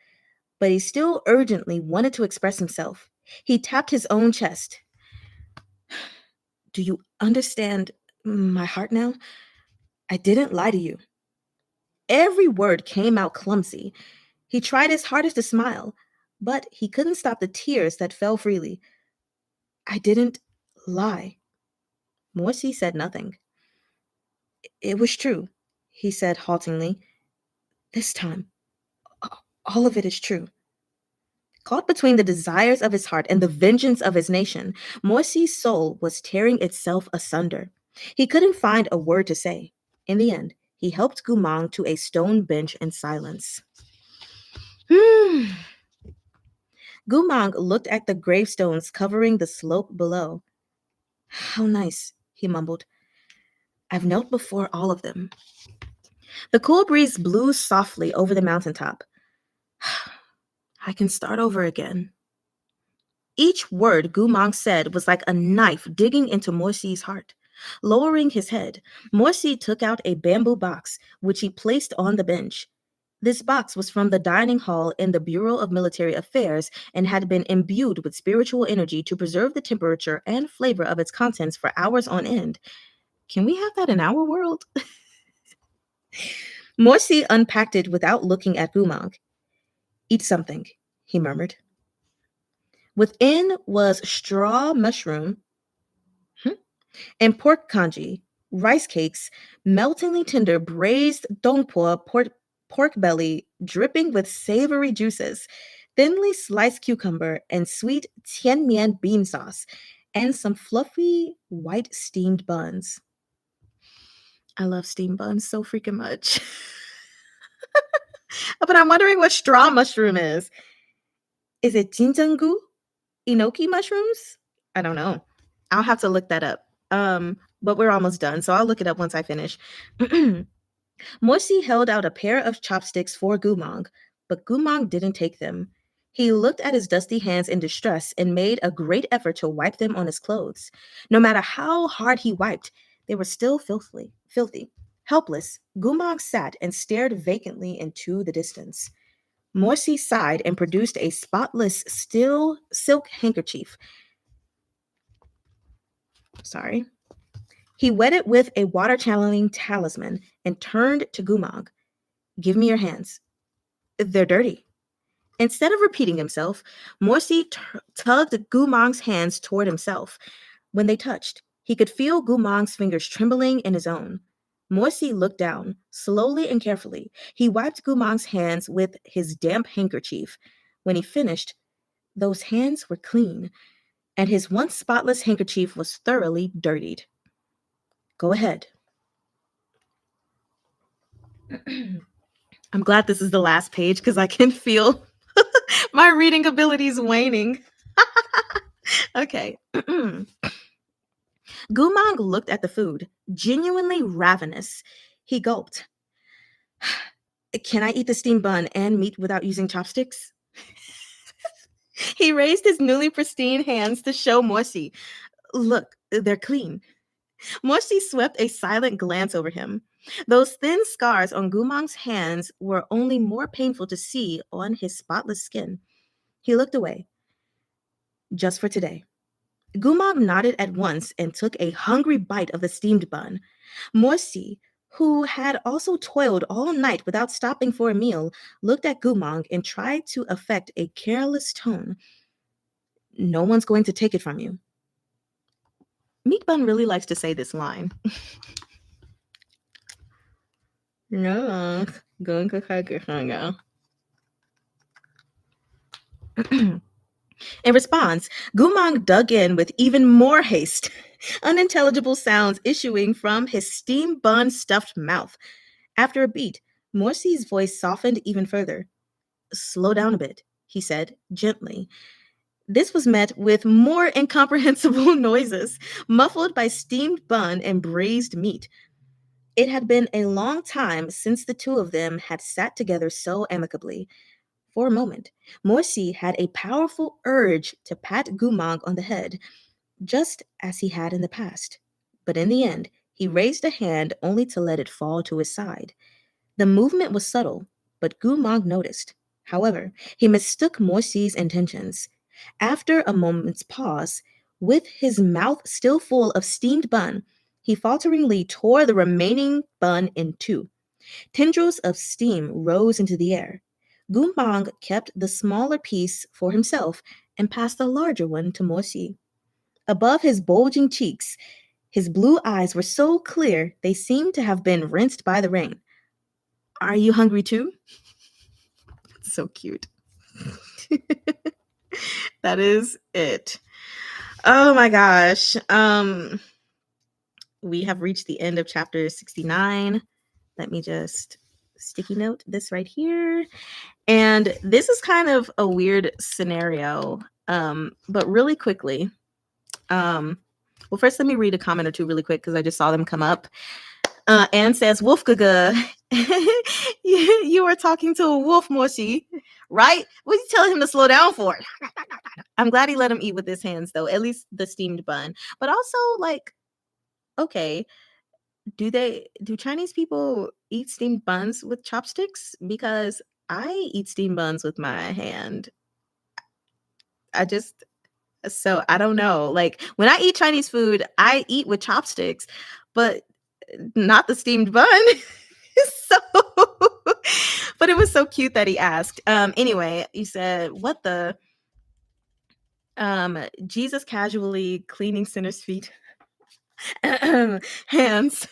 but he still urgently wanted to express himself. He tapped his own chest. Do you understand my heart now? I didn't lie to you. Every word came out clumsy. He tried his hardest to smile, but he couldn't stop the tears that fell freely. I didn't lie. Morsi said nothing. It was true, he said haltingly. This time, all of it is true. Caught between the desires of his heart and the vengeance of his nation, Morsi's soul was tearing itself asunder. He couldn't find a word to say. In the end, he helped Gumang to a stone bench in silence. Gumang looked at the gravestones covering the slope below. How nice, he mumbled. I've knelt before all of them. The cool breeze blew softly over the mountaintop. I can start over again. Each word Gumang said was like a knife digging into Morsi's heart. Lowering his head, Morsi took out a bamboo box, which he placed on the bench. This box was from the dining hall in the Bureau of Military Affairs and had been imbued with spiritual energy to preserve the temperature and flavor of its contents for hours on end. Can we have that in our world? Morsi unpacked it without looking at Gumang. Eat something, he murmured. Within was straw mushroom and pork congee, rice cakes, meltingly tender braised dongpo pork belly dripping with savory juices, thinly sliced cucumber, and sweet tian mian bean sauce, and some fluffy white steamed buns. I love steamed buns so freaking much. But I'm wondering what straw mushroom is. Is it jinjangu? Enoki mushrooms? I don't know. I'll have to look that up. But we're almost done, so I'll look it up once I finish. Morsi held out a pair of chopsticks for Gumang, but Gumang didn't take them. He looked at his dusty hands in distress and made a great effort to wipe them on his clothes. No matter how hard he wiped, they were still filthy. Helpless, Gumang sat and stared vacantly into the distance. Morsi sighed and produced a spotless steel silk handkerchief. Sorry. He wet it with a water-channeling talisman and turned to Gumang. Give me your hands. They're dirty. Instead of repeating himself, Morsi tugged Gumang's hands toward himself. When they touched, he could feel Gumang's fingers trembling in his own. Morsi looked down, slowly and carefully. He wiped Gumang's hands with his damp handkerchief. When he finished, those hands were clean, and his once spotless handkerchief was thoroughly dirtied. Go ahead. I'm glad this is the last page because I can feel my reading abilities waning. Okay. Gumang looked at the food, genuinely ravenous. He gulped. Can I eat the steamed bun and meat without using chopsticks? He raised his newly pristine hands to show Morsi. Look, they're clean. Morsi swept a silent glance over him. Those thin scars on Gumang's hands were only more painful to see on his spotless skin. He looked away. Just for today. Gumang nodded at once and took a hungry bite of the steamed bun. Morsi, who had also toiled all night without stopping for a meal, looked at Gumang and tried to affect a careless tone. No one's going to take it from you. Meatbun really likes to say this line. No, going to take it from you. In response, Gumang dug in with even more haste, unintelligible sounds issuing from his steam bun stuffed mouth. After a beat, Morsi's voice softened even further. Slow down a bit, he said, gently. This was met with more incomprehensible noises, muffled by steamed bun and braised meat. It had been a long time since the two of them had sat together so amicably. For a moment, Morsi had a powerful urge to pat Gumang on the head, just as he had in the past. But in the end, he raised a hand only to let it fall to his side. The movement was subtle, but Gumang noticed. However, he mistook Morsi's intentions. After a moment's pause, with his mouth still full of steamed bun, he falteringly tore the remaining bun in two. Tendrils of steam rose into the air. Gumang kept the smaller piece for himself and passed the larger one to Morsi. Above his bulging cheeks, his blue eyes were so clear they seemed to have been rinsed by the rain. Are you hungry too? So cute. That is it. Oh my gosh. We have reached the end of chapter 69. Let me just sticky note this right here. And this is kind of a weird scenario. But really quickly. Well, first let me read a comment or two really quick because I just saw them come up. Anne says, Wolfgaga, you are talking to a wolf, Moshi, right? What are you telling him to slow down for? I'm glad he let him eat with his hands, though, at least the steamed bun. But also, like, okay, do Chinese people eat steamed buns with chopsticks? Because I eat steamed buns with my hand. So I don't know. Like, when I eat Chinese food, I eat with chopsticks, but not the steamed bun. So, but it was so cute that he asked. Anyway, you said, what the Jesus casually cleaning sinners' feet. Hands.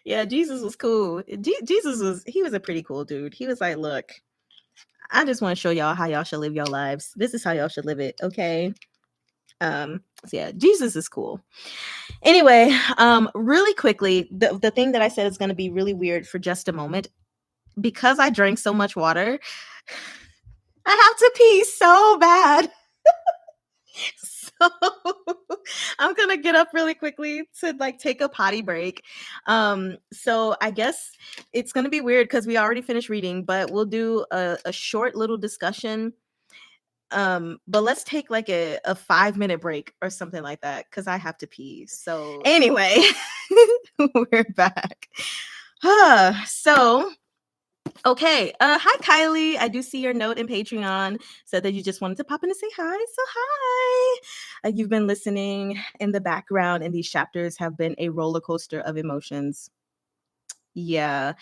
Yeah, Jesus was cool. He was a pretty cool dude. He was like, look, I just want to show y'all how y'all should live your lives. This is how y'all should live it, okay? So yeah, Jesus is cool. Anyway, really quickly, the thing that I said is going to be really weird for just a moment. Because I drank so much water, I have to pee so bad. So I'm gonna get up really quickly to like take a potty break. So I guess it's gonna be weird because we already finished reading, but we'll do a short little discussion. But let's take like a 5-minute break or something like that because I have to pee. So anyway, we're back. So okay. Hi, Kylie. I do see your note in Patreon. Said that you just wanted to pop in and say hi. So hi. You've been listening in the background, and these chapters have been a roller coaster of emotions. Yeah.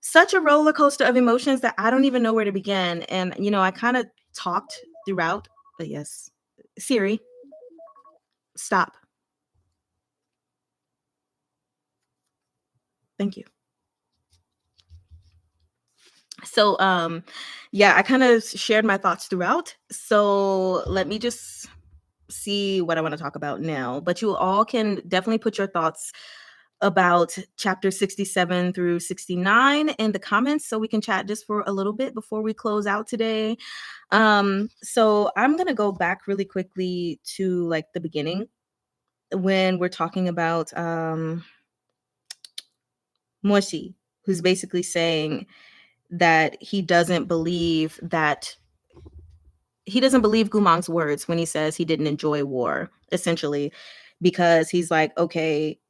Such a roller coaster of emotions that I don't even know where to begin. And, I kind of talked throughout. But yes. Siri, stop. Thank you. So, yeah, I kind of shared my thoughts throughout. So let me just see what I want to talk about now. But you all can definitely put your thoughts about chapter 67 through 69 in the comments so we can chat just for a little bit before we close out today. So I'm going to go back really quickly to like the beginning when we're talking about Moshi, who's basically saying that he doesn't believe Gumang's words when he says he didn't enjoy war, essentially, because he's like, okay,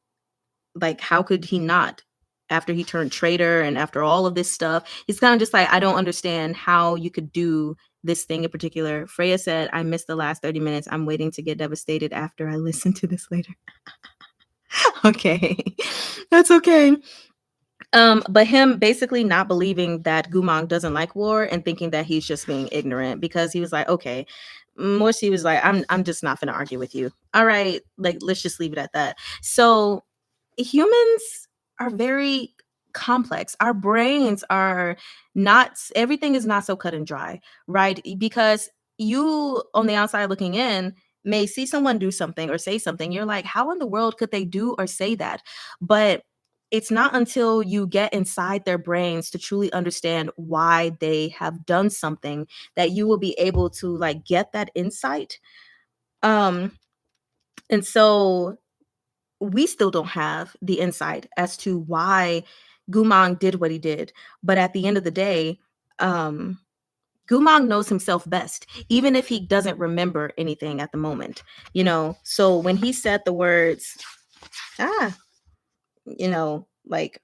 like, how could he not? After he turned traitor and after all of this stuff, he's kind of just like, I don't understand how you could do this thing in particular. Freya said, I missed the last 30 minutes. I'm waiting to get devastated after I listen to this later. Okay, that's okay. But him basically not believing that Gumang doesn't like war and thinking that he's just being ignorant because he was like, okay, Morsi was like, I'm just not gonna argue with you. All right, like let's just leave it at that. So humans are very complex. Our brains are not, everything is not so cut and dry, right? Because you on the outside looking in may see someone do something or say something. You're like, how in the world could they do or say that? But it's not until you get inside their brains to truly understand why they have done something that you will be able to like get that insight. And so we still don't have the insight as to why Gumang did what he did. But at the end of the day, Gumang knows himself best, even if he doesn't remember anything at the moment, So when he said the words, like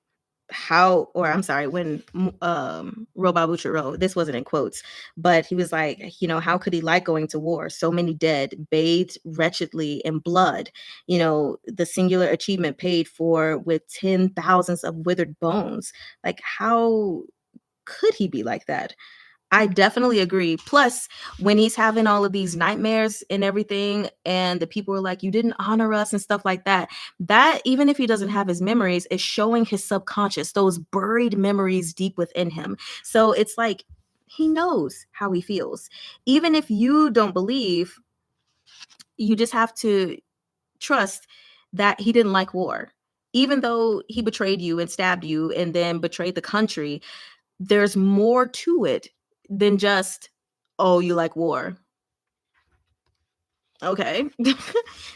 how, or I'm sorry, when Rou Bao Buchero, this wasn't in quotes, but he was like, how could he like going to war? So many dead, bathed wretchedly in blood, the singular achievement paid for with 10,000s of withered bones. Like, how could he be like that? I definitely agree. Plus, when he's having all of these nightmares and everything, and the people are like, you didn't honor us and stuff like that, that even if he doesn't have his memories, is showing his subconscious, those buried memories deep within him. So it's like He knows how he feels. Even if you don't believe, you just have to trust that he didn't like war. Even though he betrayed you and stabbed you and then betrayed the country, there's more to it than just, oh, you like war. Okay.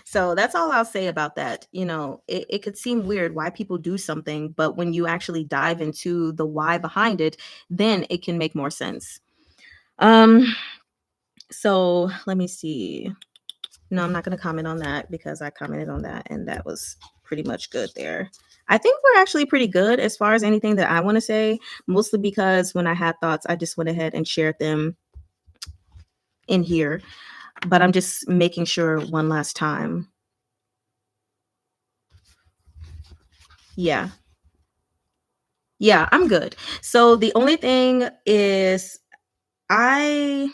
So that's all I'll say about that. It could seem weird why people do something, but when you actually dive into the why behind it, then it can make more sense. Um, so let me see. No, I'm not going to comment on that because I commented on that and that was pretty much good there. I think we're actually pretty good as far as anything that I want to say, mostly because when I had thoughts, I just went ahead and shared them in here. But I'm just making sure one last time. Yeah. Yeah, I'm good. So the only thing is I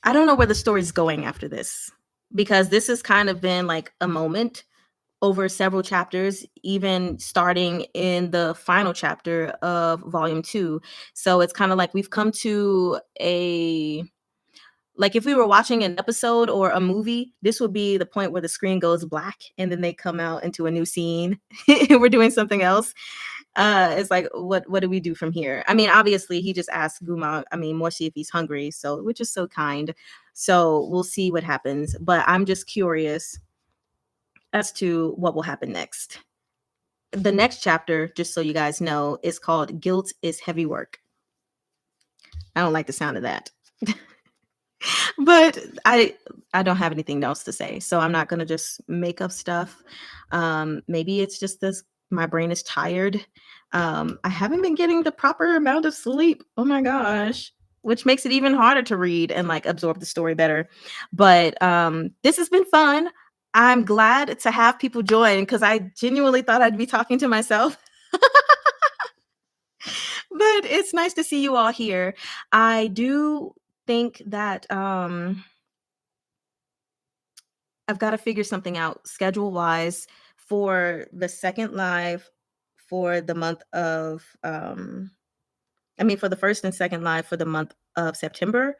I don't know where the story's going after this because this has kind of been like a moment over several chapters, even starting in the final chapter of volume 2. So it's kind of like we've come to a like if we were watching an episode or a movie, this would be the point where the screen goes black and then they come out into a new scene. We're doing something else. It's like, what do we do from here? I mean, obviously, he just asked Guma, Morsi if he's hungry, so which is so kind. So we'll see what happens. But I'm just curious as to what will happen next. The next chapter, just so you guys know, is called Guilt is Heavy Work. I don't like the sound of that. But I don't have anything else to say, so I'm not gonna just make up stuff. Maybe it's just this my brain is tired. I haven't been getting the proper amount of sleep. Oh my gosh. Which makes it even harder to read and like absorb the story better. But this has been fun. I'm glad to have people join because I genuinely thought I'd be talking to myself. But it's nice to see you all here. I do think that I've got to figure something out schedule wise for the second live for the month of for the first and second live for the month of September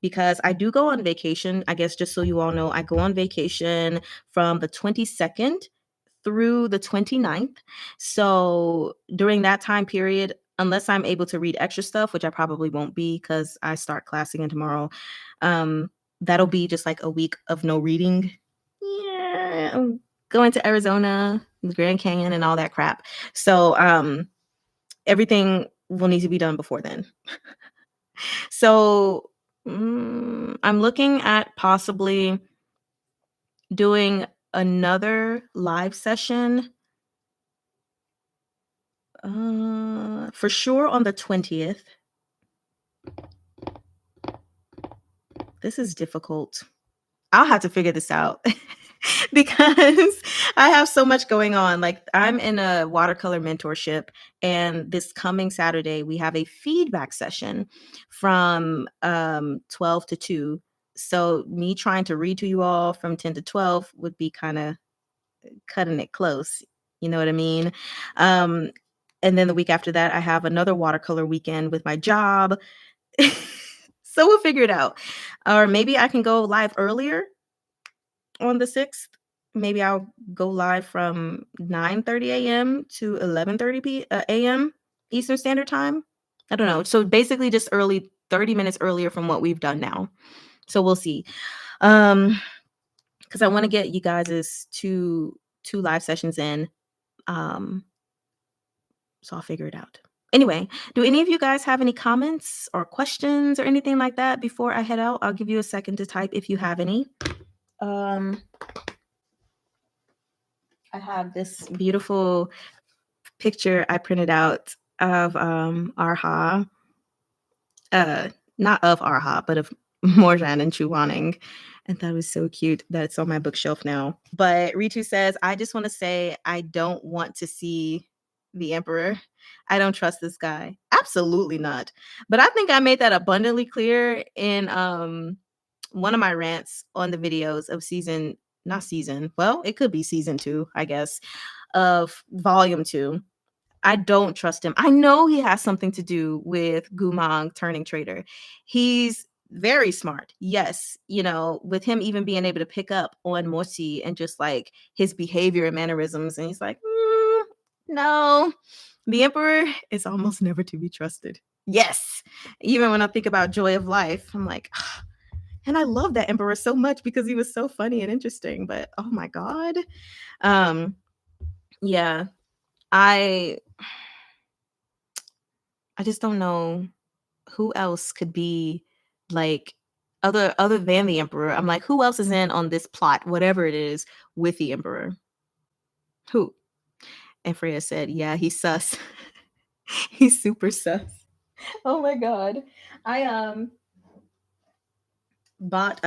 because I do go on vacation. I guess just so you all know, I go on vacation from the 22nd through the 29th. So during that time period, unless I'm able to read extra stuff, which I probably won't be because I start class again tomorrow, that'll be just like a week of no reading. Yeah, I'm going to Arizona, the Grand Canyon, and all that crap. So everything will need to be done before then. So I'm looking at possibly doing another live session for sure on the 20th. This is difficult. I'll have to figure this out because I have so much going on. Like I'm in a watercolor mentorship and this coming Saturday we have a feedback session from 12 to 2. So me trying to read to you all from 10 to 12 would be kind of cutting it close. You know what I mean? Um and then the week after that I have another watercolor weekend with my job. So we'll figure it out. Or maybe I can go live earlier on the 6th. Maybe I'll go live from 9:30 a.m. to 11:30 a.m. Eastern Standard Time. I don't know. So basically just early 30 minutes earlier from what we've done now. So we'll see. Because I want to get you guys' two live sessions in. So I'll figure it out. Anyway, do any of you guys have any comments or questions or anything like that before I head out? I'll give you a second to type if you have any. I have this beautiful picture I printed out of Arha. Not of Arha, but of Morjan and Chuwaning. And that was so cute that it's on my bookshelf now. But Ritu says, I just want to say I don't want to see the Emperor. I don't trust this guy. Absolutely not. But I think I made that abundantly clear in one of my rants on the videos of well, it could be season 2, I guess, of volume 2. I don't trust him. I know he has something to do with Gumang turning traitor. He's very smart. Yes, with him even being able to pick up on Mochi and just like his behavior and mannerisms, and he's like, no, the emperor is almost never to be trusted. Yes, even when I think about Joy of Life, I'm like, and I love that emperor so much because he was so funny and interesting. But oh my god, yeah, I I just don't know who else could be like other than the emperor. I'm like, who else is in on this plot, whatever it is, with the emperor? Who? And Freya said, yeah, he's sus. He's super sus. Oh my god. I bought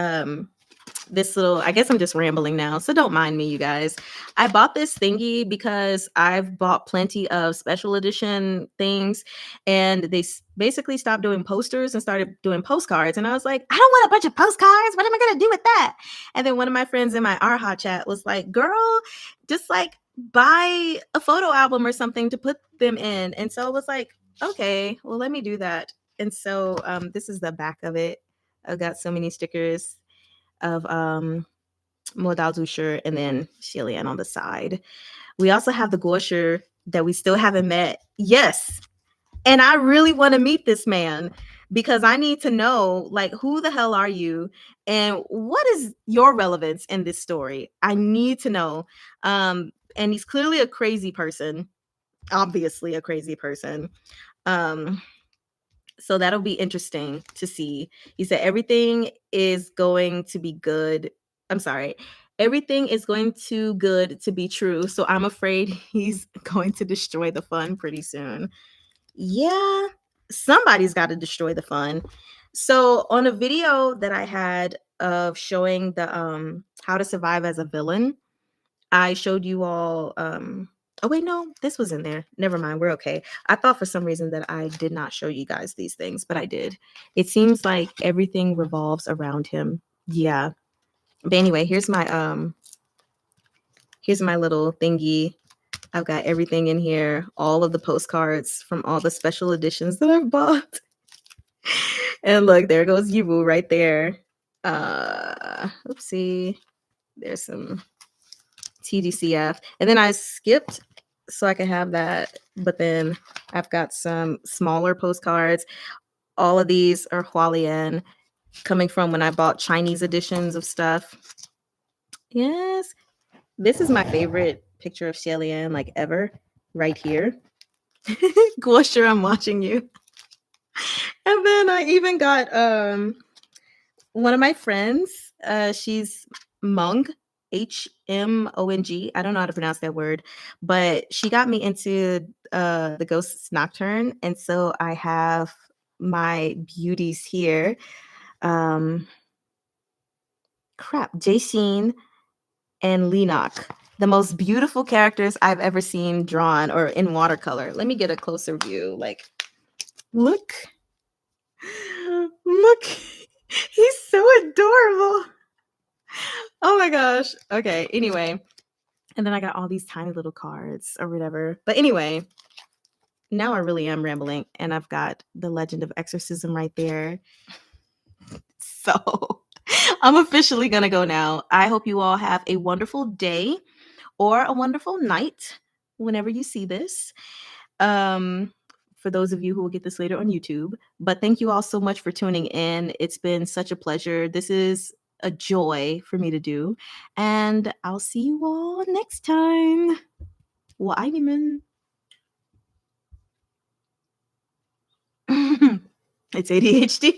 this little, I guess I'm just rambling now, so don't mind me, you guys. I bought this thingy because I've bought plenty of special edition things, and they basically stopped doing posters and started doing postcards. And I was like, I don't want a bunch of postcards. What am I going to do with that? And then one of my friends in my ARHA chat was like, girl, just like buy a photo album or something to put them in. And so I was like, okay, well, let me do that. And so this is the back of it. I've got so many stickers of Modal shirt and then Shilian on the side. We also have the Gosher that we still haven't met. Yes. And I really want to meet this man because I need to know, like, who the hell are you and what is your relevance in this story? I need to know. And he's clearly a crazy person, obviously a crazy person. So that'll be interesting to see. He said everything is going to be good. I'm sorry. Everything is going to good to be true. So I'm afraid he's going to destroy the fun pretty soon. Yeah, somebody's got to destroy the fun. So on a video that I had of showing the how to survive as a villain, I showed you all oh wait, no, this was in there. Never mind, we're okay. I thought for some reason that I did not show you guys these things, but I did. It seems like everything revolves around him. Yeah. But anyway, here's my little thingy. I've got everything in here, all of the postcards from all the special editions that I've bought. And look, there goes Yiwu right there. Oopsie. There's some TDCF. And then I skipped so I could have that. But then I've got some smaller postcards. All of these are Hualien, coming from when I bought Chinese editions of stuff. Yes. This is my favorite picture of Xielian, like ever, right here. Guosher, I'm watching you. And then I even got one of my friends. She's Hmong, Hmong. I don't know how to pronounce that word, but she got me into the Ghosts Nocturne, and so I have my beauties here. Jason and Lenok, the most beautiful characters I've ever seen drawn or in watercolor. Let me get a closer view. Like, look. Look. He's so adorable. Oh my gosh. Okay. Anyway. And then I got all these tiny little cards or whatever. But anyway, now I really am rambling. And I've got the Legend of Exorcism right there. So I'm officially going to go now. I hope you all have a wonderful day or a wonderful night whenever you see this. For those of you who will get this later on YouTube. But thank you all so much for tuning in. It's been such a pleasure. This is a joy for me to do. And I'll see you all next time. Weinemann. It's ADHD.